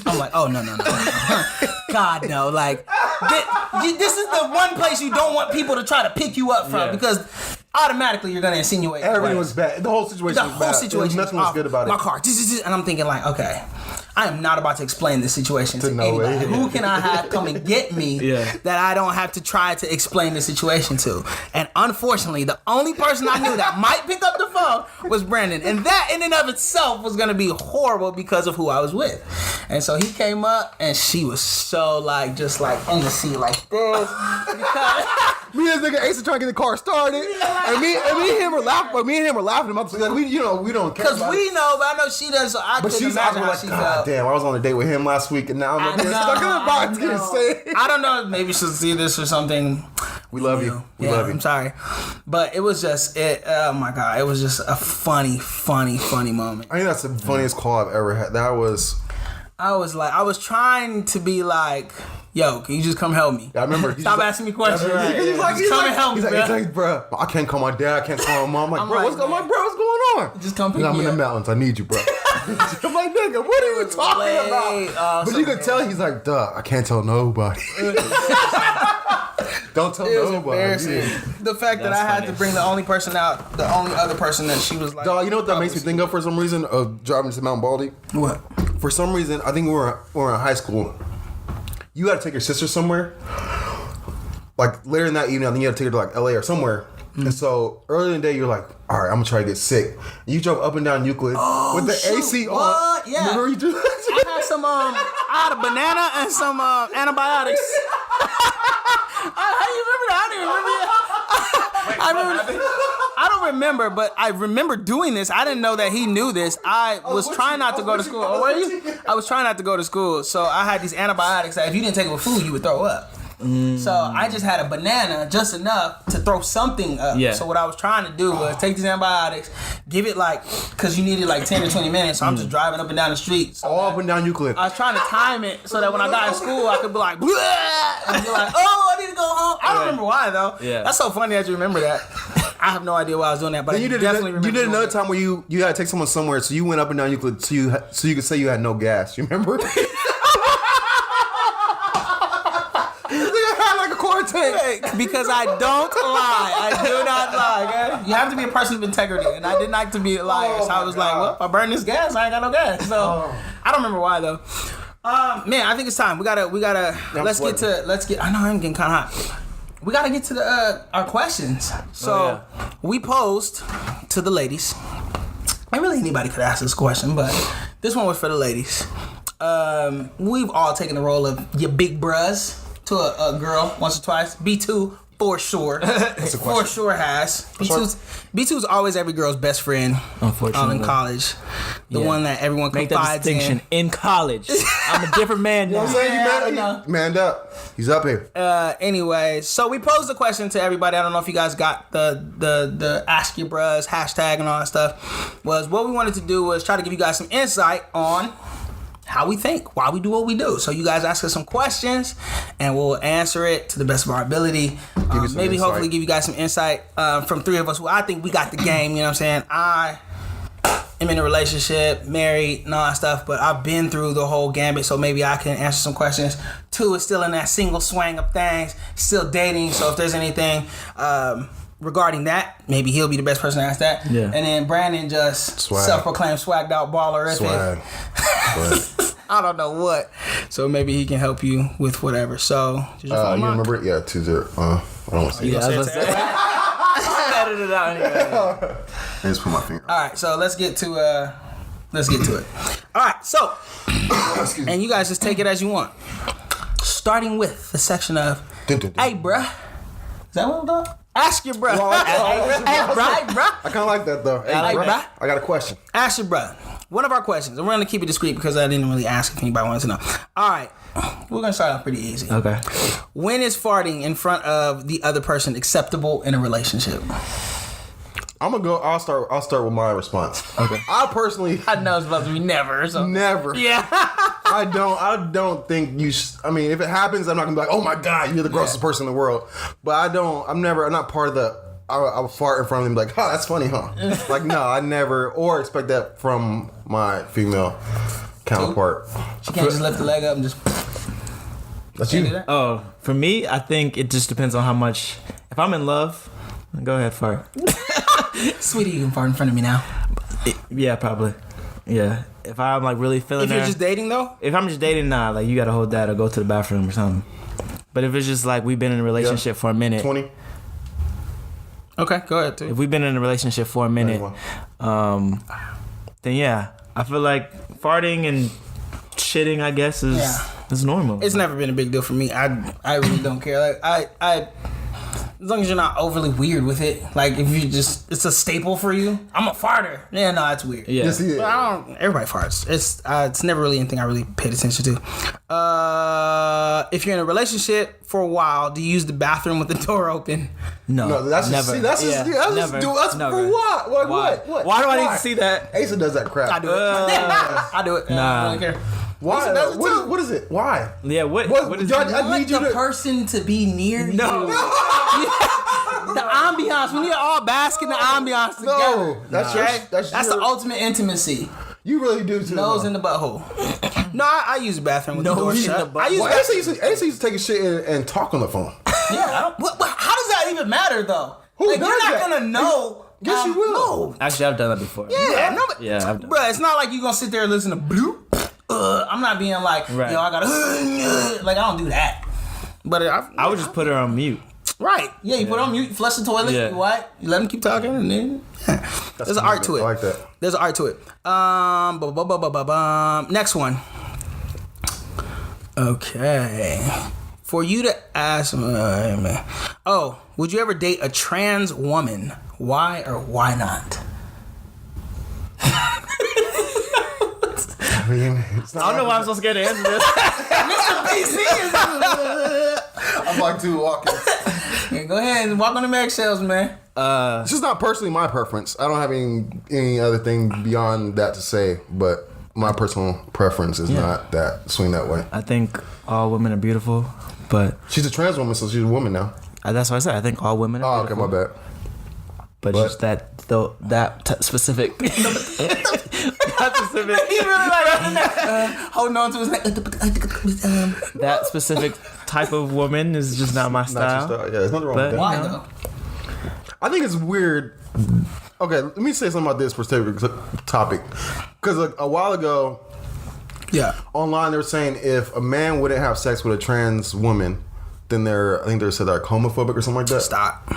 I'm like, oh no. God no, like this is the one place you don't want people to try to pick you up from because automatically you're gonna insinuate everything was bad. The whole situation was bad. Nothing was good about it. My car, and I'm thinking like, okay, I am not about to explain this situation to anybody. Who can I have come and get me that I don't have to try to explain the situation to? And unfortunately, the only person I knew that might pick up the phone was Brandon. And that in and of itself was going to be horrible because of who I was with. And so he came up and she was so like, just like in the seat like this. Because me and this nigga Ace are trying to get the car started. And me and him were laughing him up. So like, we don't care. Because we know, but I know she does, so I couldn't imagine how she felt. Damn, I was on a date with him last week, and now I'm stuck in the box getting saved. I don't know. Maybe she'll see this or something. We love you. We love you. I'm sorry, but it was just oh my god, it was just a funny moment. I think that's the funniest call I've ever had. I was trying to be like, yo, can you just come help me? Yeah, I remember. Stop asking me questions. He's like, come and help me, he's like, bro, I can't call my dad. I can't call my mom. I'm like, what's going on? Just come pick me up. I'm in the mountains. I need you, bro. I'm like, nigga, what are you talking about? But you could tell he's like, duh, I can't tell nobody. Don't tell nobody. The fact that I had to bring the only other person that she was like. Dog, you know what that makes me think of for some reason of driving to Mount Baldy? What? For some reason, I think we were in high school. You got to take your sister somewhere. Like later in that evening, I think you had to take her to like LA or somewhere. And so early in the day, you're like, all right, I'm gonna try to get sick. And you drove up and down Euclid with the AC on. What? Yeah. Remember you do that? I had some I had a banana and some antibiotics. How do you remember that? I don't remember that. I don't remember, but I remember doing this. I didn't know that he knew this. I was trying not to go to school. Oh, were you? I was trying not to go to school, so I had these antibiotics that if you didn't take it with food, you would throw up. So I just had a banana, just enough to throw something up. Yeah. So what I was trying to do was take these antibiotics, give it like, because you needed like 10 to 20 minutes, so I'm just driving up and down the street. So all up and down Euclid. I was trying to time it so that when I got in school, I could be like, bleh, and be like, oh, I need to go home. I don't remember why though. Yeah. That's so funny that you remember that. I have no idea why I was doing that, but you did another time where you had to take someone somewhere, so you went up and down Euclid so you could say you had no gas. You remember? Because I don't lie. I do not lie, okay? You have to be a person of integrity, and I didn't like to be a liar. So I was like, well, if I burn this gas, I ain't got no gas. So I don't remember why though. Man, I think it's time. We gotta I know I'm getting kinda hot. We gotta get to our questions. So we posed to the ladies. And really anybody could ask this question, but this one was for the ladies. We've all taken the role of your big bruhs to a girl once or twice. B2 for sure. For sure has. B2's always every girl's best friend. Unfortunately, in college, the one that everyone make confides that distinction in college. I'm a different man now. You know what I'm saying? You manned up. He's up here. Anyway, so we posed a question to everybody. I don't know if you guys got the Ask Your Bruhs hashtag and all that stuff. Was what we wanted to do was try to give you guys some insight on how we think, why we do what we do. So you guys ask us some questions and we'll answer it to the best of our ability. Maybe hopefully give you guys some insight from three of us who I think we got the game, you know what I'm saying? I am in a relationship, married and all that stuff, but I've been through the whole gambit, so maybe I can answer some questions. 2 is still in that single swang of things, still dating, so if there's anything regarding that, maybe he'll be the best person to ask that. Yeah. And then Brandon just self-proclaimed swagged out baller. Swag. I don't know what. So maybe he can help you with whatever. So you remember it? Yeah, 2-0. I don't want to say that. I edited it out anyway. I just put my finger. All right, so let's get to it. All right, so and you guys just take it as you want. Starting with the section of hey, bruh. Is that what I'm doing? Ask your bruh. Hey, bruh. I kind of like that though. Hey, bruh. I got a question. Ask your bruh. One of our questions, and we're going to keep it discreet because I didn't really ask if anybody wanted to know. All right. We're going to start off pretty easy. Okay. When is farting in front of the other person acceptable in a relationship? I'm gonna go. I'll start with my response. Okay. I personally, I know it's supposed to be never. So. never. Yeah. I don't think you. I mean, if it happens, I'm not gonna be like, oh my god, you're the grossest person in the world. But I'm not part of the. I would fart in front of them and be like, oh, that's funny, huh? Like, no, I never or expect that from my female counterpart. She can't just lift the leg up and just. That's Can't you. do that? Oh, for me, I think it just depends on how much. If I'm in love, go ahead, fart. Sweetie, you can fart in front of me now. Yeah, probably. Yeah. If I'm like really feeling If you're just dating though? If I'm just dating, nah, like you gotta hold that or go to the bathroom or something. But if it's just like we've been in a relationship for a minute. 20. Okay, go ahead. Too. If we've been in a relationship for a minute, then yeah, I feel like farting and shitting, I guess, is normal. It's never been a big deal for me. I really don't care. Like I as long as you're not overly weird with it. Like if you just it's a staple for you. I'm a farter. Yeah, no, that's weird. Yeah. Yes, But I don't. Everybody farts. It's never really anything I really paid attention to. If you're in a relationship for a while, do you use the bathroom with the door open? No, that's never. just, see, that's just, that's never. just, that's Never. for what? Like Why? what? Why do I need to see that? Asa does that crap. I do it. I do it. I Nah. don't really care. Why? Asa does it too. What is it? Why? Yeah, what is Y'all- it? I need you to. person to be near No. The ambiance, when you're all basking the ambiance together. No, that's your. That's the ultimate intimacy. You really do too. Nose in the butthole. No, I use the bathroom with the door Nose in shut. the I use Well, bathroom. Asa used to take a shit and talk on the phone. Yeah, I don't. How does that even matter though? Who like does you're not that? gonna know. Yes, you will. No. Actually, I've done that before. Yeah, no, but, Yeah, I've done. Bruh, it's not like you gonna sit there and listen to bloop. I'm not being like, Right. yo, I gotta, like, I don't do that. But I would just put her on mute. right. Yeah, you put on mute, you flush the toilet, Yeah. you what? You let them keep talking, and then there's an art to it. I like that. There's an art to it. Next one. Okay. For you to ask, would you ever date a trans woman? Why or why not? I mean, it's I not don't know why I'm so scared to answer this. I'm like two walking. Yeah, go ahead and walk on the eggshells, man. It's just not personally my preference. I don't have any other thing beyond that to say, but my personal preference is not that swing that way. I think all women are beautiful, but She's a trans woman, so she's a woman now. that's what I said. I think all women are Oh, okay, beautiful. my bad. But just specific. That specific. He really like holding on to his neck. That specific type of woman is just not my Not style. your style. Yeah, there's nothing wrong But- with that. Why You know. though? I think it's weird. Okay, let me say something about this specific topic. Because a while ago, Yeah. online they were saying if a man wouldn't have sex with a trans woman, then I think they said they're homophobic or something like that. Stop.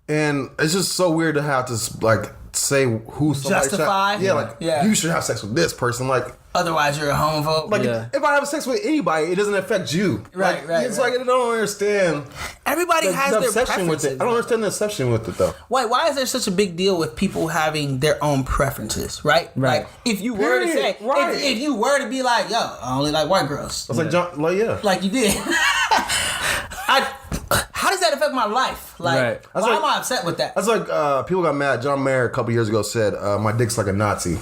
And it's just so weird to have to like say who somebody Justify? Yeah. you should have sex with this person. Like Otherwise, you're a homophobe. like Yeah. if I have sex with anybody, it doesn't affect you. Right, Like, right, It's right. like I don't understand Everybody has the their obsession with preferences. it. I don't understand the obsession with it though. Wait, why is there such a big deal with people having their own preferences? Right. Right. Like, if you were to say, Period. Right. if you were to be like, yo, I only like white girls, It's like John, like yeah. like you did. How does that affect my life? Like, Right. why like- am I upset with that? That's like people got mad. John Mayer a couple years ago said, "My dick's like a Nazi."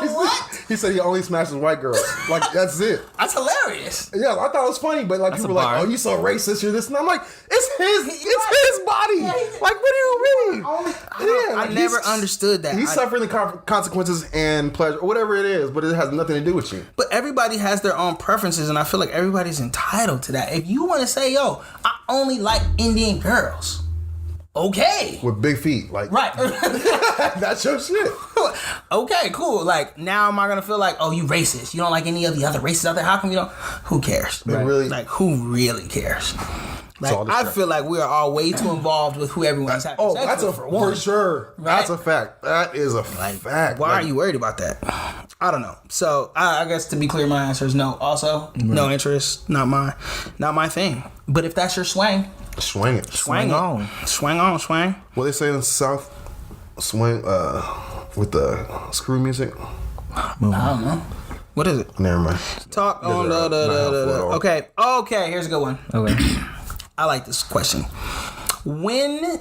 What? He said he only smashes white girls. Like that's it. That's hilarious. Yeah, I thought it was funny, but like That's people a were like, bar. "Oh, you so racist, you're this," and I'm like, "It's his body. Yeah, Like, what do you mean?" I like, never he's- understood that. He's suffering the consequences and pleasure, or whatever it is, but it has nothing to do with you. But everybody has their own preferences, and I feel like everybody's entitled to that. If you want to say, yo, I only like Indian girls, okay. With big feet, like Right. that's your shit. Okay, cool. Like, now am I going to feel like, oh, you racist? You don't like any of the other races out there? How come you don't? Who cares? They really- Like, who really cares? Like, all this I crap. feel like we are all way too involved with who everyone's having Oh, sex that's with, for one. sure. Right? That's a fact. That is a fact. Why Like, are you worried about that? I don't know. So I guess to be clear, my answer is no. Also, no interest. Not my thing. But if that's your swing, swing it? swing on. Swing on, swing. What they say in swing with the screw music. I don't know. What is it? Never mind. Talk on the. Okay. Here's a good one. Okay. I like this question. When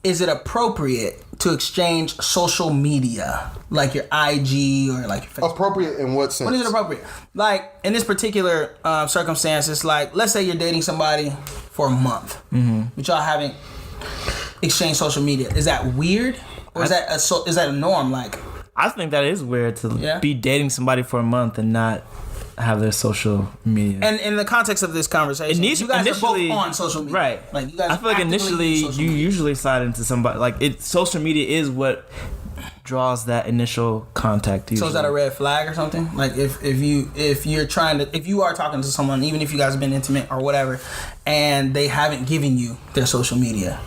is it appropriate to exchange social media, like your IG or like your Facebook? Appropriate in what sense? When is it appropriate? Like in this particular circumstance, it's like, let's say you're dating somebody for a month, but y'all haven't exchanged social media. Is that weird, or is that a norm? Like, I think that is weird to be dating somebody for a month and not have their social media. And in the context of this conversation, you guys are both on social media, right? Like, you guys. I feel like initially you usually slide into somebody. Like social media is what draws that initial contact. Usually. So is that a red flag or something? Like if you are talking to someone, even if you guys have been intimate or whatever, and they haven't given you their social media.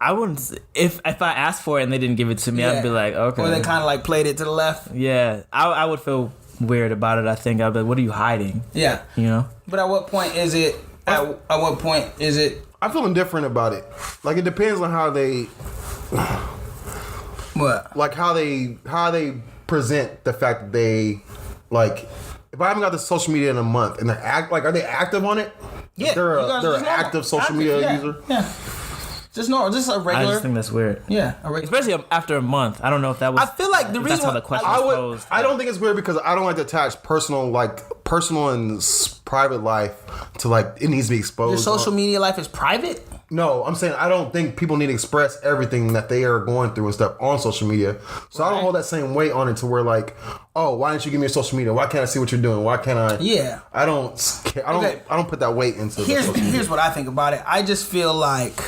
I wouldn't. If I asked for it and they didn't give it to me, I'd be like, okay. Or they kind of like played it to the left. Yeah, I would feel weird about it. I think I'd be like, what are you hiding? Yeah, you know. But at what point is it? At what point is it? I'm feeling different about it. Like it depends on how they. What? Like how they present the fact that they like. If I haven't got the social media in a month and are they active on it? Yeah, they're an active social media user. Yeah. Just a regular. I just think that's weird. Yeah, especially after a month. I don't know if that was. I feel like the reason that's how the question was posed. I don't think it's weird because I don't like to attach personal and private life to like it needs to be exposed. Your social media life is private? No, I'm saying I don't think people need to express everything that they are going through and stuff on social media. So I don't hold that same weight on it to where like, oh, why didn't you give me your social media? Why can't I see what you're doing? Why can't I? Yeah. I don't put that weight into. Here's what I think about it. I just feel like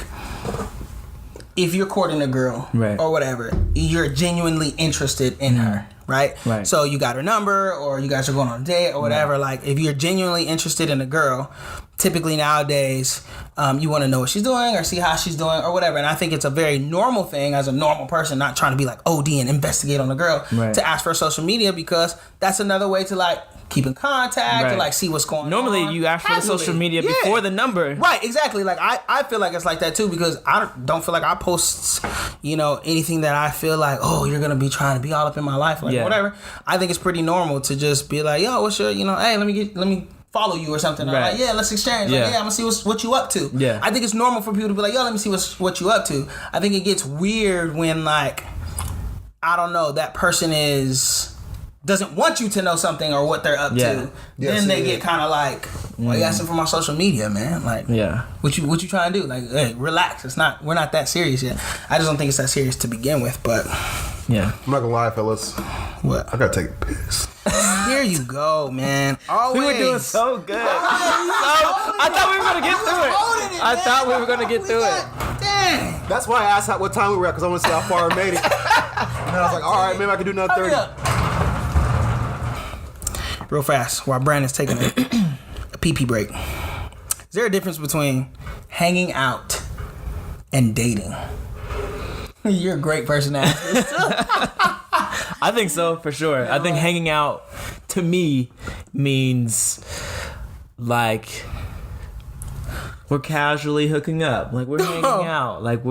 if you're courting a girl or whatever, you're genuinely interested in her. Right? So you got her number or you guys are going on a date or whatever. Like if you're genuinely interested in a girl, typically nowadays you want to know what she's doing or see how she's doing or whatever. And I think it's a very normal thing as a normal person, not trying to be like OD and investigate on a girl, to ask for her social media, because that's another way to like keep in contact and like see what's going on. Normally you ask for the social media before the number. Right, exactly. Like I feel like it's like that too, because I don't feel like I post, anything that I feel like, oh, you're gonna be trying to be all up in my life, like whatever. I think it's pretty normal to just be like, yo, what's your, hey, let me follow you or something. I'm like, yeah, let's exchange. Like, I'm gonna see what you up to. Yeah. I think it's normal for people to be like, yo, let me see what you up to. I think it gets weird when like, I don't know, that person doesn't want you to know something or what they're up to. Then they get kind of like, well, you asking for my social media, man. Like, what you trying to do? Like, hey, relax. We're not that serious yet. I just don't think it's that serious to begin with. But I'm not gonna lie, fellas. What? I gotta take a piss. Here you go, man. Always. We were doing so good. I thought we were gonna get through it. Dang. That's why I asked what time we were at, because I want to see how far I made it. And I was like, all right, maybe I can do another 30. Real fast, while Brandon's taking a pee-pee break. Is there a difference between hanging out and dating? You're a great person to ask this. I think so, for sure. I think hanging out, to me, means like we're casually hooking up. Like we're hanging out. Like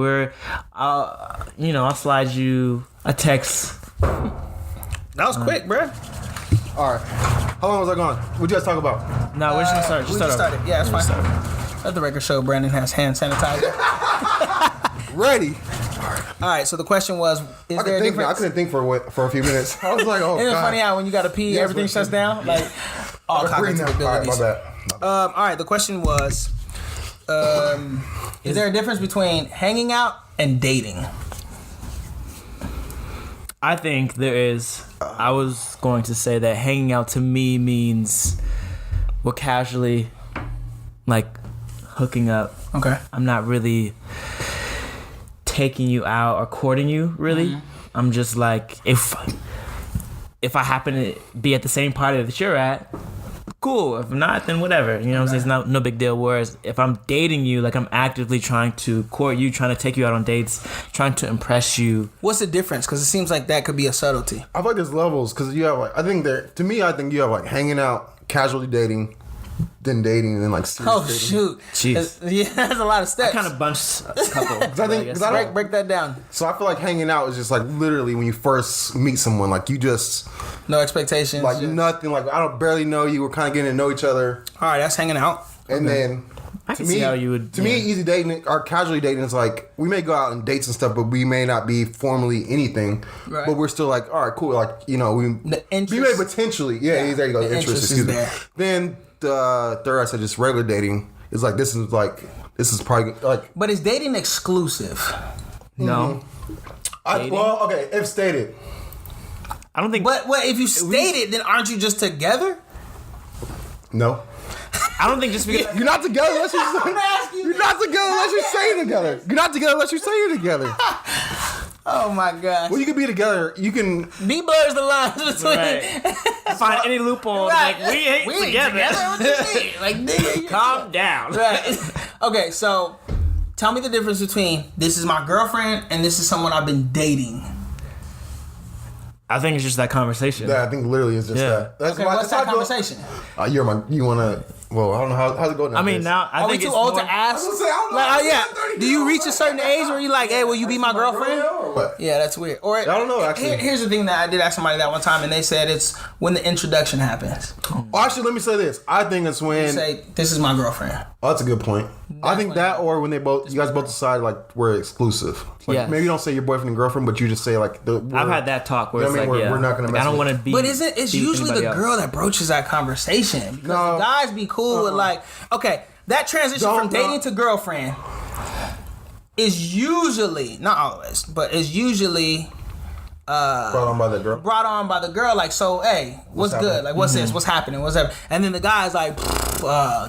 I'll slide you a text. That was quick, bro. All right. How long was I gone? What'd you guys talk about? No, we're just gonna start. We just started. Yeah, that's fine. Let the record show Brandon has hand sanitizer. Ready. All right. So the question was: is there a difference? I couldn't think for a few minutes. I was like, oh, Isn't it God. funny how when you got to pee, everything shuts down? Like all cognitive abilities. All right, my bad. All right. The question was: is there a difference between hanging out and dating? I think there is. I was going to say that hanging out to me means we're casually like hooking up. Okay. I'm not really taking you out or courting you, really. Mm-hmm. I'm just like, if I happen to be at the same party that you're at, cool. If not, then whatever. You know what I'm saying? It's no big deal. Whereas if I'm dating you, like I'm actively trying to court you, trying to take you out on dates, trying to impress you. What's the difference? Because it seems like that could be a subtlety. I feel like there's levels, because you have like, I think you have like hanging out, casually dating, then dating, and then like serious Oh dating. shoot! Jeez. Yeah, that's a lot of steps. I kind of bunched a couple. Cause I don't, break that down. So I feel like hanging out is just like literally when you first meet someone, like you just No expectations. like just- nothing. Like I don't barely know you. We're kind of getting to know each other, All right, that's hanging out. and then. I can see how you would. To me, easy dating or casually dating is like we may go out on dates and stuff, but we may not be formally anything. Right. But we're still like, all right, cool. Like we interest- we may potentially, yeah, there you go, the interest. interest Excuse is me. there. Then the third, I said just regular dating is like this is probably like But is dating exclusive? No, well, okay, if stated. I don't think. But if you state it, then aren't you just together? No. I don't think just because. You're not together unless you're asking you. You're not together unless you're saying together. You're not together unless you say you're together. Oh my gosh. Well, you can be together. You can. B blurs the lines between. Right. Find any loophole. Right. Like we ain't together. What you mean? Like, nigga, you- Calm down. Right. Okay, so tell me the difference between this is my girlfriend and this is someone I've been dating. I think it's just that conversation. Yeah, I think literally it's just Yeah. that. That's Okay, why- what's that's that how I feel. conversation? You wanna? Well, I don't know how's it going. I mean, now I Are we think too it's old more, to ask? I was gonna say, I don't know. Like, I'm yeah. 30 Do you now. reach a certain age where you're like, hey, will you be my girlfriend? Or what? Yeah, that's weird. Or I don't know, actually. Here's the thing that I did ask somebody that one time, and they said it's when the introduction happens. Oh, actually, let me say this. I think it's when. Say, this is my girlfriend. Oh, that's a good point. I think that, or when you guys both decide like we're exclusive. Like, Yes. maybe you don't say your boyfriend and girlfriend, but you just say like I've had that talk where You it's know what I like, mean? yeah, We're not gonna like, mess I don't with want to be. But it's be usually the anybody girl else. that broaches that conversation because No. the guys be cool with like, okay, that transition Don't- from dating no. to girlfriend is usually not always, but is usually brought on by that girl. brought on by the girl. Like, so hey, what's good? happening? Like, what's this? What's happening? What's happening? And then the guy's like,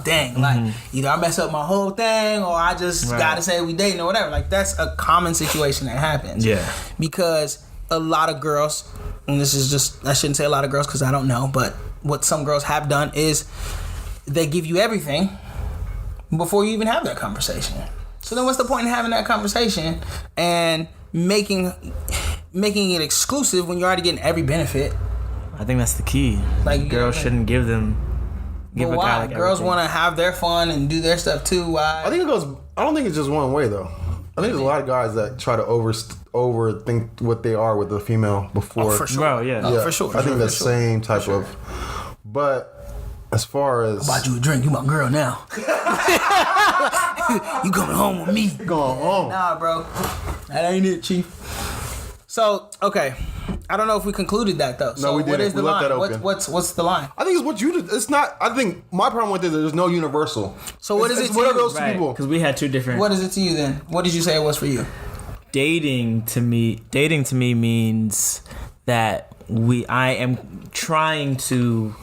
dang, like either I mess up my whole thing or I just Right. gotta say we dating or whatever. Like that's a common situation that happens. Yeah. Because a lot of girls, and this is just, I shouldn't say a lot of girls because I don't know, but what some girls have done is they give you everything before you even have that conversation. So then what's the point in having that conversation and making it exclusive when you're already getting every benefit? I think that's the key. Like, you girls know, shouldn't give But a guy why? like Girls everything. want to have their fun and do their stuff too. Why? I think it goes. I don't think it's just one way though. I think there's a lot of guys that try to overthink what they are with the female before. for sure. Bro, yeah. Oh, for sure. I think the for sure. same type of. But as far as Bought you a drink. You my girl now. You coming home with me? going on, Nah, bro. That ain't it, Chief. So, okay. I don't know if we concluded that though. So we what didn't. is the We left line? that open. What's the line? I think it's what you did. It's not. I think my problem with it is there's no universal. So what is It's it to whatever you? those two Right, people. because we had two different. What is it to you then? What did you say it was for you? Dating to me means that I am trying to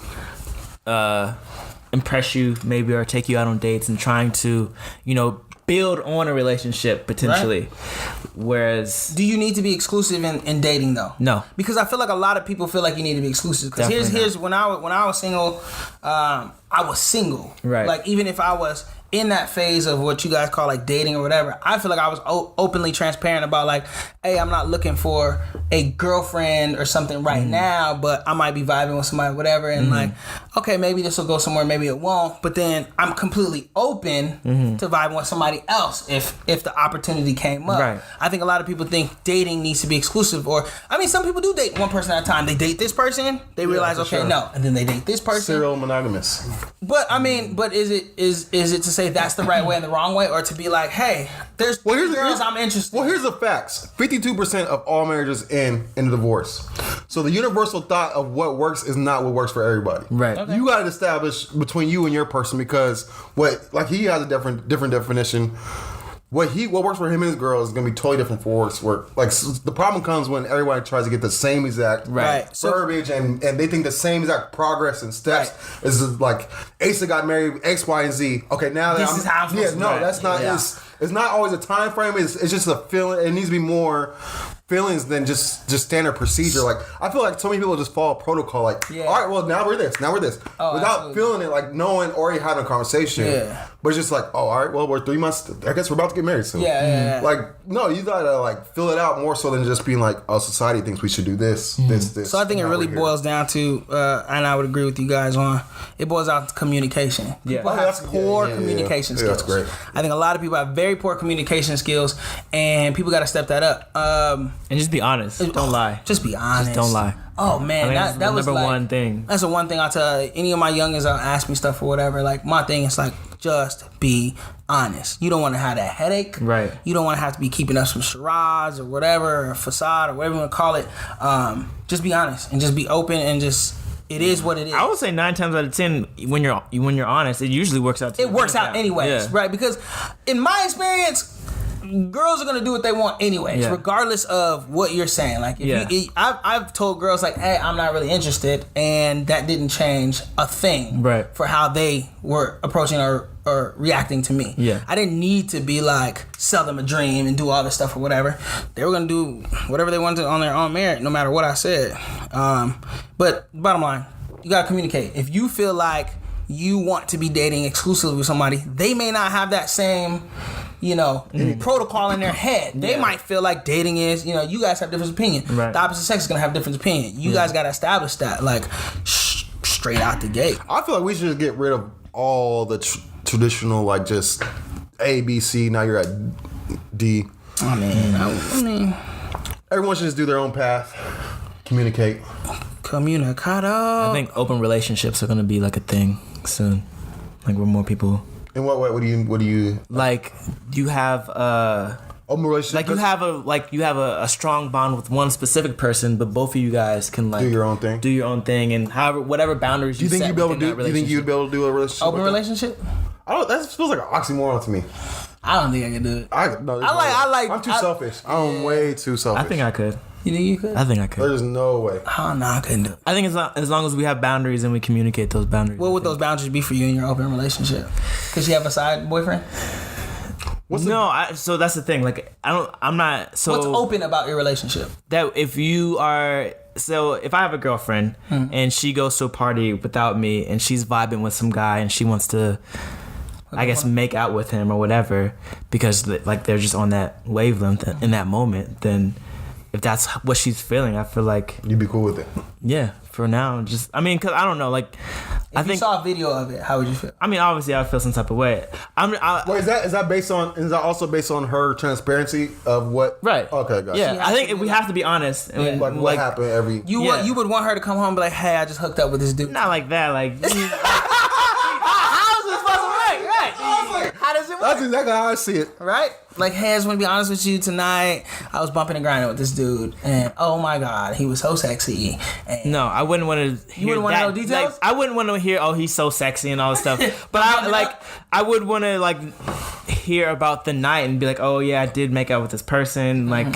impress you, maybe, or take you out on dates, and trying to, build on a relationship potentially. Whereas, Do you need to be exclusive in dating though? No. Because I feel like a lot of people feel like you need to be exclusive. Because Definitely here's when I was single, I was single. Right. Like even if I was in that phase of what you guys call like dating or whatever, I feel like I was openly transparent about like, hey, I'm not looking for a girlfriend or something right now, but I might be vibing with somebody, whatever, and like, okay, maybe this will go somewhere, maybe it won't. But then I'm completely open to vibing with somebody else if the opportunity came up. Right. I think a lot of people think dating needs to be exclusive, or I mean, some people do date one person at a time. They date this person, they realize, for okay, sure. no, and then they date this person. Serial monogamous. But I mean, but is it to say that's the right way and the wrong way, or to be like, hey, there's Well, here's girls the- I'm interested. Well, here's the facts. 52% of all marriages end in a divorce. So the universal thought of what works is not what works for everybody. Right. Okay. You got to establish between you and your person, because he has a different definition. What works for him and his girl is gonna be totally different for work. Like the problem comes when everybody tries to get the same exact Right. So- verbiage and they think the same exact progress and steps is like Asa got married X, Y, and Z. Okay, now that This is how I'm supposed to do it. that's not. Yeah. it's not always a time frame. It's just a feeling. It needs to be more feelings than just standard procedure. Like I feel like so many people just follow protocol. Like, all right, well now we're this, without absolutely. feeling it, like knowing already having a conversation. Yeah. But it's just like, oh, all right, well we're 3 months. I guess we're about to get married soon. Yeah. Like no, you gotta like fill it out more so than just being like, oh, society thinks we should do this. So I think it really boils down to, and I would agree with you guys on, it boils down to communication. People have poor communication skills. That's great. I think a lot of people have very poor communication skills, and people got to step that up. And just be honest. Don't lie. Just be honest. Just don't lie. Oh man, that's that the was number like, one thing. That's the one thing I'll tell any of my youngins that ask me stuff or whatever. Like my thing is like, just be honest. You don't want to have that headache. Right. You don't want to have to be keeping up some charades or whatever, or facade or whatever you want to call it. Just be honest and just be open and just. It is what it is. I would say 9 times out of 10, when you're honest, it usually works out. It works out anyways, Yeah. right? Because in my experience, girls are gonna do what they want anyways, regardless of what you're saying. Like, if I've told girls like, "Hey, I'm not really interested," and that didn't change a thing for how they were approaching or reacting to me. Yeah, I didn't need to be like sell them a dream and do all this stuff or whatever. They were gonna do whatever they wanted on their own merit, no matter what I said. But bottom line, you gotta communicate. If you feel like you want to be dating exclusively with somebody, they may not have that same, protocol in their head. They might feel like dating is, you guys have different opinion. Right. The opposite sex is gonna have different opinion. You guys gotta establish that, like, straight out the gate. I feel like we should just get rid of all the traditional, like, just A, B, C. Now you're at D. I mean, everyone should just do their own path. Communicate. Communicado. I think open relationships are gonna be like a thing soon. Like where more people. In what way? What do you like? You have open relationship. Like you have a strong bond with one specific person, but both of you guys can like do your own thing, and whatever boundaries. Do you think you'd be able to do? Do you think you'd be able to do a relationship? Open relationship? I don't. That feels like an oxymoron to me. I don't think I can do it. I'm too selfish. I'm way too selfish. I think I could. You think you could? I think I could. There's no way. Oh, no, I couldn't do it. I think as long as we have boundaries and we communicate those boundaries. What would those boundaries be for you in your open relationship? Because you have a side boyfriend? So that's the thing. Like, I'm not. So what's open about your relationship? That if you are. So if I have a girlfriend and she goes to a party without me and she's vibing with some guy and she wants to, I guess, make out with him or whatever, because like they're just on that wavelength in that moment, then if that's what she's feeling, I feel like you'd be cool with it. Yeah, for now, just because I don't know, like if you saw a video of it, how would you feel? I mean, obviously, I would feel some type of way. Wait, is that also based on her transparency of what? Right. Okay, gotcha. Yeah, I think we have to be honest. And like what happened you would want her to come home and be like, hey, I just hooked up with this dude. Not like that, like. How does it work? That's exactly how I see it. Right? Like, hey, I just want to be honest with you tonight. I was bumping and grinding with this dude, and oh my god, he was so sexy. And no, I wouldn't want to hear. You wouldn't want to know details? Like, I wouldn't want to hear, oh, he's so sexy and all this stuff. But I would want to hear about the night and be like, oh yeah, I did make out with this person. Like,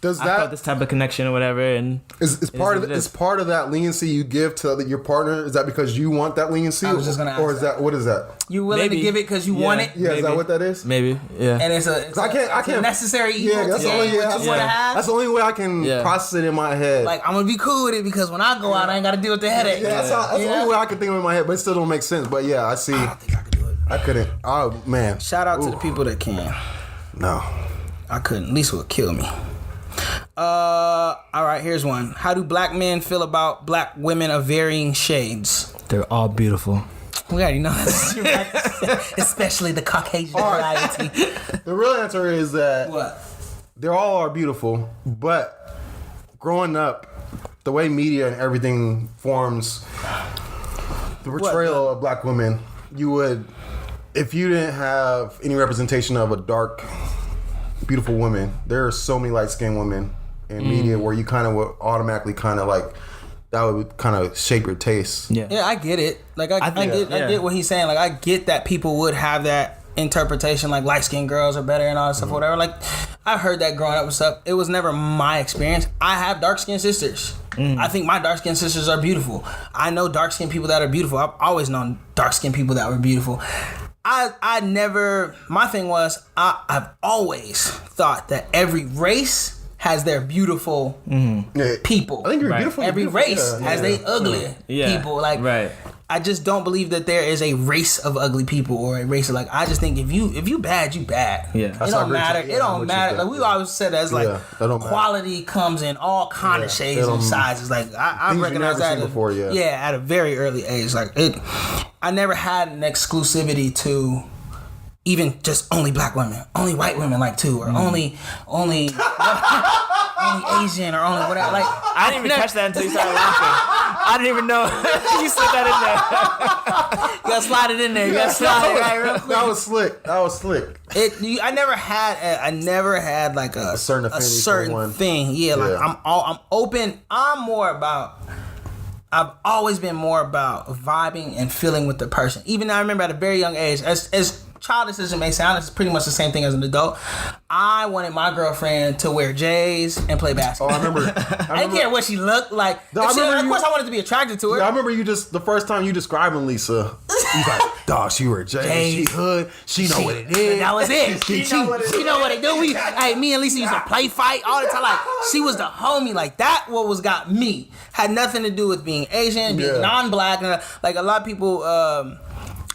does I felt this type of connection or whatever? And is part of that leniency you give to your partner? Is that because you want that leniency? I was just gonna ask or is that what is that? You willing to give it because you want it? Yeah, maybe. Is that what that is? Maybe, yeah. And it's a necessary evil. Yeah, that's the only that's the only way I can process it in my head. Like, I'm gonna be cool with it because when I go out, I ain't gotta deal with the headache. Yeah, that's the only way I can think of it in my head, but it still don't make sense. But yeah, I see. I don't think I could do it. I couldn't. Oh man. Shout out to the people that can. No, I couldn't. At least it would kill me. All right, here's one. How do black men feel about black women of varying shades? They're all beautiful. We already know that. Especially the Caucasian variety. The real answer is that what? They all are beautiful, but growing up, the way media and everything forms the portrayal of black women, you would, if you didn't have any representation of a dark, beautiful woman, there are so many light-skinned women in media where you kind of would automatically kind of like, that would kind of shape your taste. Yeah, I get it. Like I get what he's saying. Like I get that people would have that interpretation, like light-skinned girls are better and all that stuff, whatever. Like I heard that growing up and stuff. It was never my experience. I have dark-skinned sisters. I think my dark-skinned sisters are beautiful. I know dark-skinned people that are beautiful. I've always known dark-skinned people that were beautiful. I never. My thing was I've always thought that every race has their beautiful people. I think you're beautiful. Every race has their ugly people. Like I just don't believe that there is a race of ugly people or a race of like. I just think if you bad, you bad. Yeah, it don't matter. It don't matter. Like we always said that as like quality comes in all kind of shades and sizes. Like I recognize that before, at a very early age. Like it, I never had an exclusivity to even just only black women, only white women like too, or only only Asian or only whatever. Like I didn't even catch that until you started laughing. I didn't even know you slid that in there. You gotta slide it in there. You gotta slide it right real quick. That was slick. I never had like a certain affinity for one thing. Yeah, like I'm open. I've always been more about vibing and feeling with the person. Even I remember at a very young age, as childish as it may sound, it's pretty much the same thing as an adult. I wanted my girlfriend to wear J's and play basketball. Oh, I remember. I didn't care what she looked like. Of course, I wanted to be attracted to her. Yeah, I remember the first time you describing Lisa. You was like, dog, she wear J's. She hood. She know what it is. That was it. She know what it do. Me and Lisa used to play fight all the time. Like she was the homie. Like that. What was got me had nothing to do with being Asian, being non-black, and like a lot of people.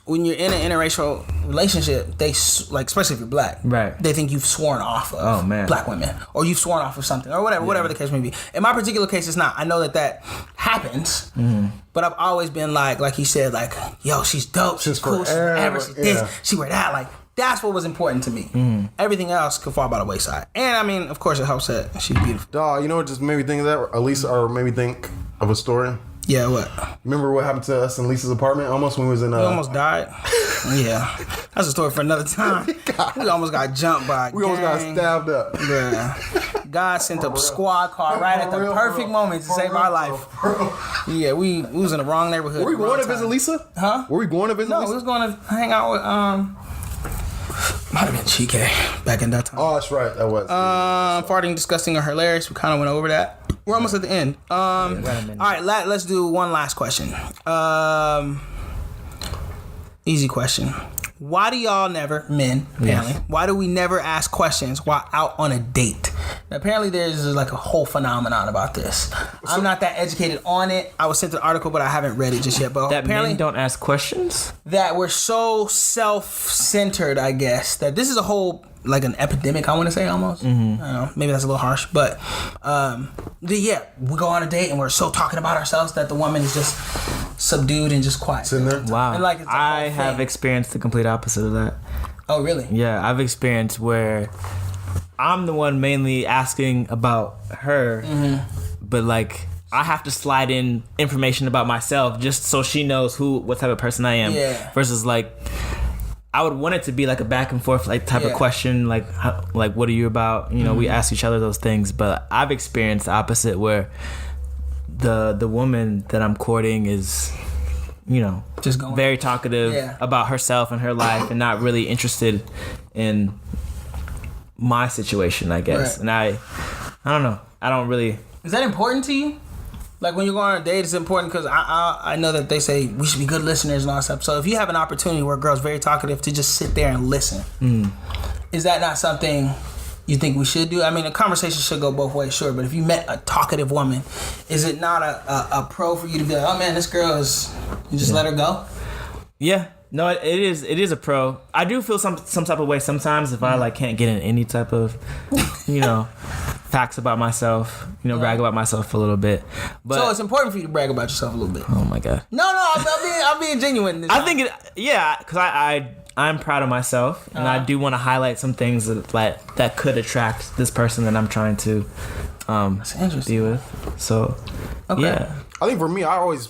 When you're in an interracial relationship, they like, especially if you're black, they think you've sworn off of black women, or you've sworn off of something, or whatever the case may be. In my particular case, it's not. I know that happens, but I've always been like he said, like, yo, she's dope, she's cool, she's whatever, she's this, she wear that. Like that's what was important to me. Everything else could fall by the wayside. And I mean, of course, it helps that she's beautiful. Dog, you know what just made me think of that? Elisa, or made me think of a story. Yeah, what? Remember what happened to us in Lisa's apartment? Almost when we was in. We almost died. Yeah, that's a story for another time. We almost got jumped by a gang. We almost got stabbed up. Yeah. God sent a squad car right at the perfect moment to save our life. Yeah, we was in the wrong neighborhood. Were we going to visit Lisa? Huh? Were we going to visit Lisa? No, we was going to hang out with might have been Chike back in that time. Oh, that's right. That was. Farting, disgusting, or hilarious. We kind of went over that. We're almost at the end. All right, let's do one last question. Easy question. Why do y'all never, men, apparently, why do we never ask questions while out on a date? Now, apparently there's like a whole phenomenon about this. I'm not that educated on it. I was sent an article, but I haven't read it just yet. But that apparently men don't ask questions? That we're so self-centered, I guess, that this is a whole, like an epidemic, I want to say almost. I don't know, maybe that's a little harsh, but we go on a date and we're so talking about ourselves that the woman is just subdued and just quiet. Sitting there? Wow. And like, I have experienced the complete opposite of that. Oh, really? Yeah, I've experienced where I'm the one mainly asking about her, but like I have to slide in information about myself just so she knows what type of person I am. Yeah. Versus like, I would want it to be like a back and forth like type of question, like what are you about? You know, we ask each other those things, but I've experienced the opposite where the woman that I'm courting is, you know, just going very talkative about herself and her life and not really interested in my situation, I guess. Right. And I don't know. I don't really. Is that important to you? Like when you go on a date, it's important because I know that they say we should be good listeners and all that stuff. So if you have an opportunity where a girl's very talkative to just sit there and listen, is that not something you think we should do? I mean, a conversation should go both ways, sure. But if you met a talkative woman, is it not a pro for you to be like, oh man, this girl is, you just let her go? Yeah. No, it is a pro. I do feel some type of way sometimes if I like can't get in any type of, you know, facts about myself, you know, brag about myself a little bit. But so it's important for you to brag about yourself a little bit. Oh my God. No, I'm being genuine. I think because I'm proud of myself and I do want to highlight some things that could attract this person that I'm trying to be with. So yeah. I think for me, I always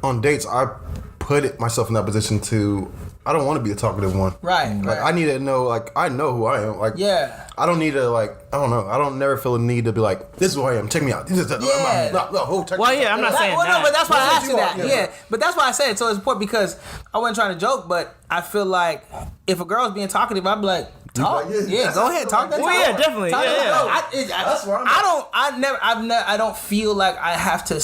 on dates I put myself in that position to. I don't want to be a talkative one. Right. Like I need to know. Like I know who I am. Like I don't need to like. I don't know. I don't never feel a need to be like, this is who I am. Check me out. I'm not saying that. No, but that's why I asked you that. Yeah, but that's why I said it. So it's important because I wasn't trying to joke, but I feel like if a girl's being talkative, I'd be like, talk. Yeah, go ahead, talk that. Well, yeah, definitely. That's where I'm at. I don't feel like I have to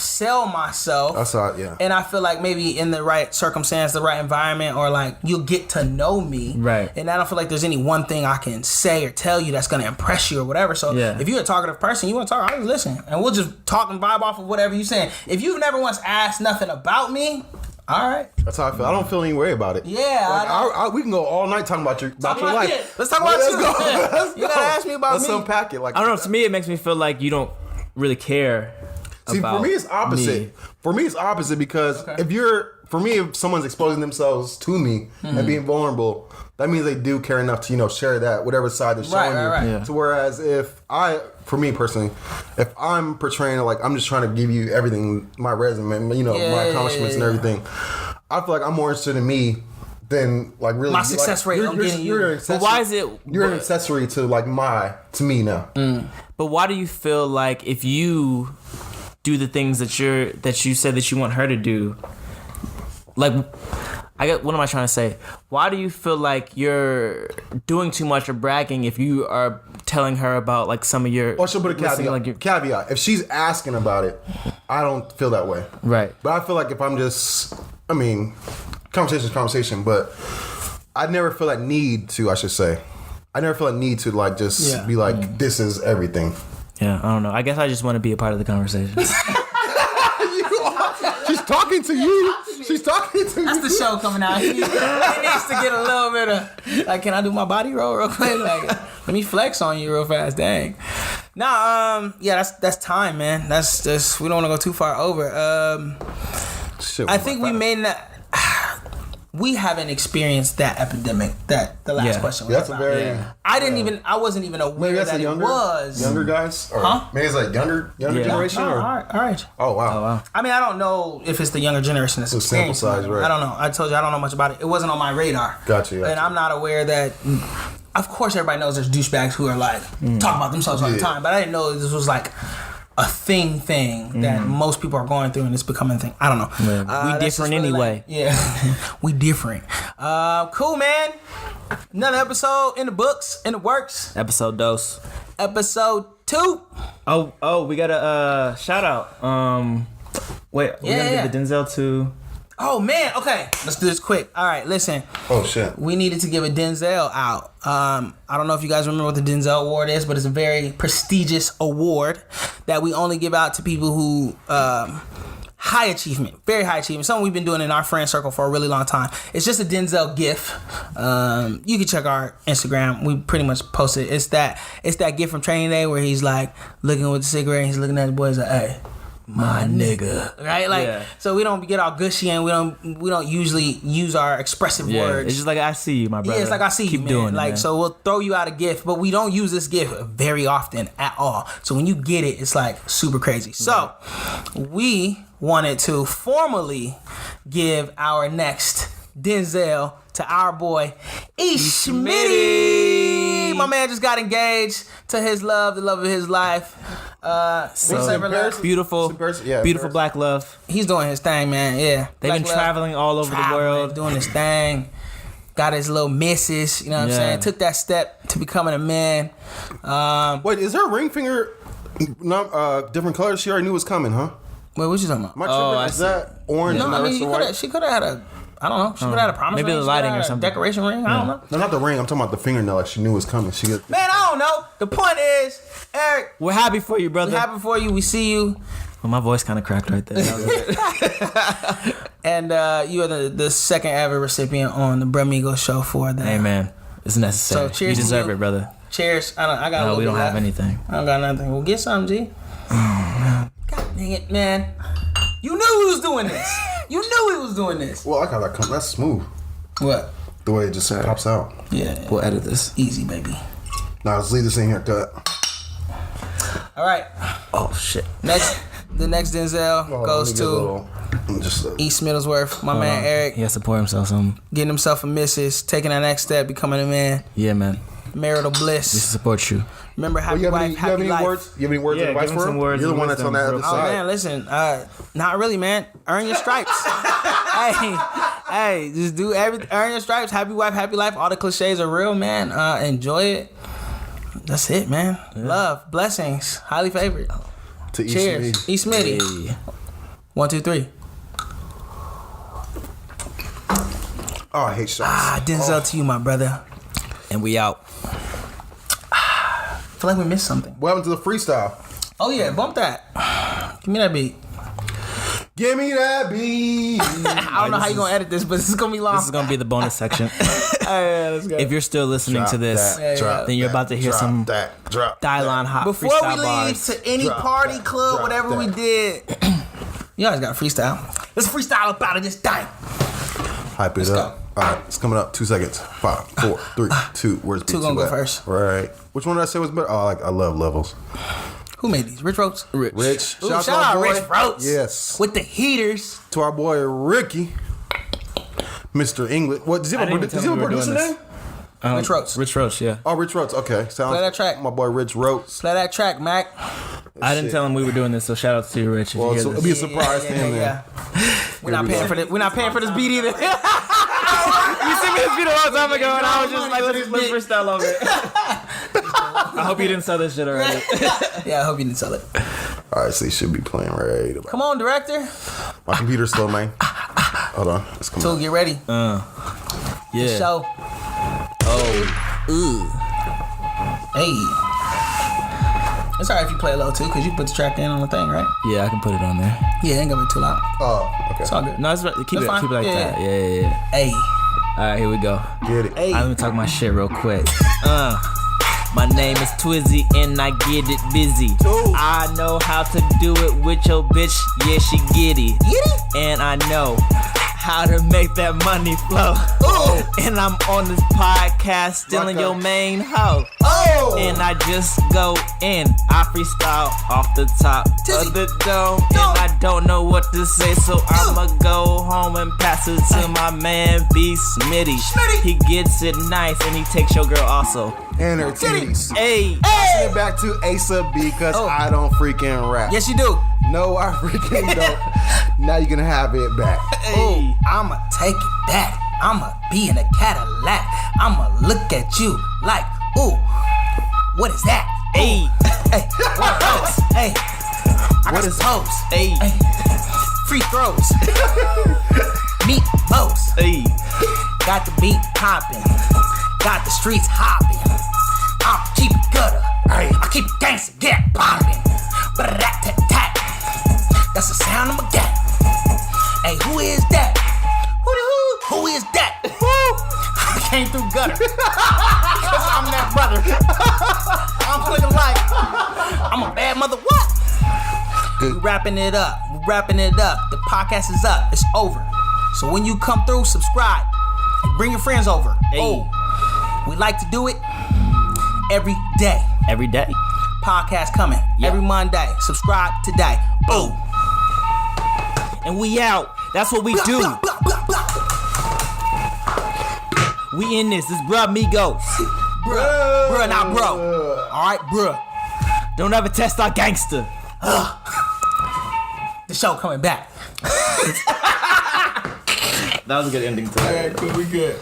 sell myself. That's how, yeah. And I feel like maybe in the right circumstance, the right environment, or like you'll get to know me. Right. And I don't feel like there's any one thing I can say or tell you that's gonna impress you or whatever. So if you're a talkative person, you want to talk, I'll just listen, and we'll just talk and vibe off of whatever you're saying. If you've never once asked nothing about me, all right. That's how I feel. I don't feel any way about it. Yeah. Like, we can go all night talking about your life. Yeah. Let's talk about you. Let's You go. gotta ask me about Let's me. unpack it. Like, I don't know. To me, it makes me feel like you don't really care. see, about for me, it's opposite. me. For me, it's opposite because if someone's exposing themselves to me and being vulnerable, that means they do care enough to, share that, whatever side they're showing you. Right. Yeah. So whereas for me personally, if I'm portraying like I'm just trying to give you everything, my resume, my accomplishments and everything, I feel like I'm more interested in me than like really My success rate. I'm getting you. You're an accessory, But why is it? You're an accessory to like to me now. But why do you feel like if you do the things that you said that you want her to do, like, what am I trying to say? Why do you feel like you're doing too much or bragging if you are telling her about like some of your? Or she'll put a caveat. like caveat. If she's asking about it, I don't feel that way. Right. But I feel like if I'm just, conversation's conversation, but I never feel that need to, I should say. I never feel that need to like just be like, this is everything. Yeah, I don't know. I guess I just want to be a part of the conversation. She's talking to you. She's talking to you. That's the show coming out. He needs to get a little bit of like, can I do my body roll real quick? Like, let me flex on you real fast. Dang. Nah, that's time, man. That's just, we don't want to go too far over. Shit, I think we may not. We haven't experienced that epidemic that the last question was That's about. a very. I wasn't even aware Maybe that's that a younger guys. Or Huh? Maybe it's like younger generation. Oh, Or, all right. oh wow. I mean, I don't know if it's the younger generation that's The sample experiencing size, it. right. I don't know. I told you I don't know much about it. It wasn't on my radar. Gotcha. And I'm not aware that. Of course, everybody knows there's douchebags who are like talk about themselves all the time, but I didn't know this was like a thing that most people are going through and it's becoming a thing. I don't know. We That's different just really anyway. we different. Cool, man. Another episode in the books, in the works. Episode dose. Episode 2. Oh, we got a shout out. We gotta give the Denzel to. Oh man, okay. Let's do this quick. All right, listen. Oh shit. We needed to give a Denzel out. I don't know if you guys remember what the Denzel Award is, but it's a very prestigious award that we only give out to people who high achievement, very high achievement. Something we've been doing in our friend circle for a really long time. It's just a Denzel GIF. You can check our Instagram. We pretty much post it. It's that GIF from Training Day where he's like looking with the cigarette. And he's looking at the boys like, hey. My nigga, right? Like, so we don't get all gushy and we don't usually use our expressive words. It's just like I see you, my brother. Yeah, it's like I see Keep you, man. doing it, like, man. so we'll throw you out a gift, but we don't use this gift very often at all. So when you get it, it's like super crazy. So we wanted to formally give our next Denzel to our boy Ishmidi. My man just got engaged to his love, the love of his life. Beautiful black love. He's doing his thing, man. Yeah, They've been traveling all over the world, doing his thing. Got his little misses, you know what I'm saying? Took that step to becoming a man. Wait, is her ring finger not different colors? She already knew it was coming, huh? Wait, what you talking about? Am I tripping? Is that orange? No, and I the mean, rest of white? she could have had a. I don't know. She could have had a promise Maybe ring. the She coulda lighting had or a something. decoration ring. I don't know. No, not the ring. I'm talking about the fingernail. Like she knew it was coming. Man, I don't know. The point is, Eric, We're happy for you, brother. we're happy for you. We see you. Well, my voice kind of cracked right there. And you are the second ever recipient on the Bramigo show for that. Hey, man. It's necessary. So, cheers You to deserve you. it, brother. Cheers. I got a No, little we bit don't have left. anything. I don't got nothing. Well, get some, G. God dang it, man. You knew he was doing this. You knew he was doing this. Well, I got that. That's smooth. What? The way it just pops out. Yeah. We'll edit this. Easy, baby. Now let's leave this in here. Cut. All right. Oh, shit. The next Denzel goes to East Middlesworth. My man Eric He has to pour himself some. getting himself a missus, taking that next step, becoming a man. Yeah, man. Marital We bliss. support you. Remember, happy You have wife, any happy life. words? You have any words of advice give him for some him? words You're the of one that's on that wisdom, other bro. Oh side. man, listen, not really, man. Earn your stripes. hey, just do earn your stripes. Happy wife, happy life. All the cliches are real, man. Enjoy it. That's it, man. Love, blessings, highly favored. To Cheers, East E. Smitty. Hey. 1, 2, 3. Oh, I hate shots. Denzel to you, my brother. And we out. I feel like we missed something. What happened to the freestyle? Oh yeah, bump that. Give me that beat. Give me that beat. I don't know how you gonna edit this, but this is gonna be long. This is gonna be the bonus section. Alright, let's go. If you're still listening to this, then you're about to hear some Dylon hot Before freestyle we leave bars. to any party, club, whatever we did, you guys got freestyle. Let's freestyle up out of this thing. Hype it up. All right, it's coming up. 2 seconds. 5, 4, 3, 2. Where's Two beat gonna go at? first. Right. Which one did I say was better? Oh, I love levels. Who made these? Rich Roach? Rich. Ooh, Shout shout to our out boy. Rich Roach. Yes. With the heaters. To our boy Ricky, Mr. England. What does he have I a didn't even tell him we were producer doing name? this. Rich Roach. Rich Roach, yeah. Oh, Rich Roach. Okay, sounds. Play that track. My boy Rich Roach. Play that track, Mac. I didn't tell him we were doing this, so shout out to you, Rich. If Well, you so hear it'll be a this. surprise to him. Then. We're not paying for this. We're not paying for this beat either. You sent me this video a long time ago, and I was just like, let's freestyle over it. I hope you didn't sell this shit already. Yeah, I hope you didn't sell it. All right, so he should be playing right. Come on, director. My computer's slow, man. Hold on, it's coming. So get ready. Yeah. Show. Hey. It's alright if you play low too, cause you put the track in on the thing, right? Yeah, I can put it on there. Yeah, it ain't gonna be too loud. Oh, okay. It's all good. No, it's right. Keep That's it fine. like Yeah. that. Yeah. Hey. All right, here we go. Get it. Hey. Let me talk my shit real quick. My name is Twizzy and I get it busy. I know how to do it with your bitch. Yeah, she giddy. And I know how to make that money flow. And I'm on this podcast stealing your main hoe. And I just go in. I freestyle off the top of the dome. And I don't know what to say, so I'ma go home and pass it to my man B Smitty. He gets it nice and he takes your girl also. And her titties. Hey. Send it back to Asa because I don't freaking rap. Yes, you do. No, I freaking don't. Now you can have it back. Ooh, I'ma take it back. I'ma be in a Cadillac. I'ma look at you like, ooh, what is that? Hey. Hey, what else? Hey, I got some toes. Hey. Hey, free throws. Meat bows. Hey. Got the beat popping. Got the streets hopping. I'll keep it gutter. I keep it gangster, get popping. Rat-tat-tat. That's the sound of my gat. Hey, who is that? Who is that? I came through gutter. Cause I'm that brother. I'm looking like I'm a bad mother. What? We wrapping it up. The podcast is up. It's over. So when you come through, subscribe and bring your friends over. Hey. Oh, we like to do it every day. Every day. Podcast coming every Monday. Subscribe today. Boom. And we out. That's what we do. We in this. This bruh Migos. Bruh, not bro. Alright, bruh. Don't ever test our gangster. The show coming back. That was a good ending to it. Alright, cool, we good.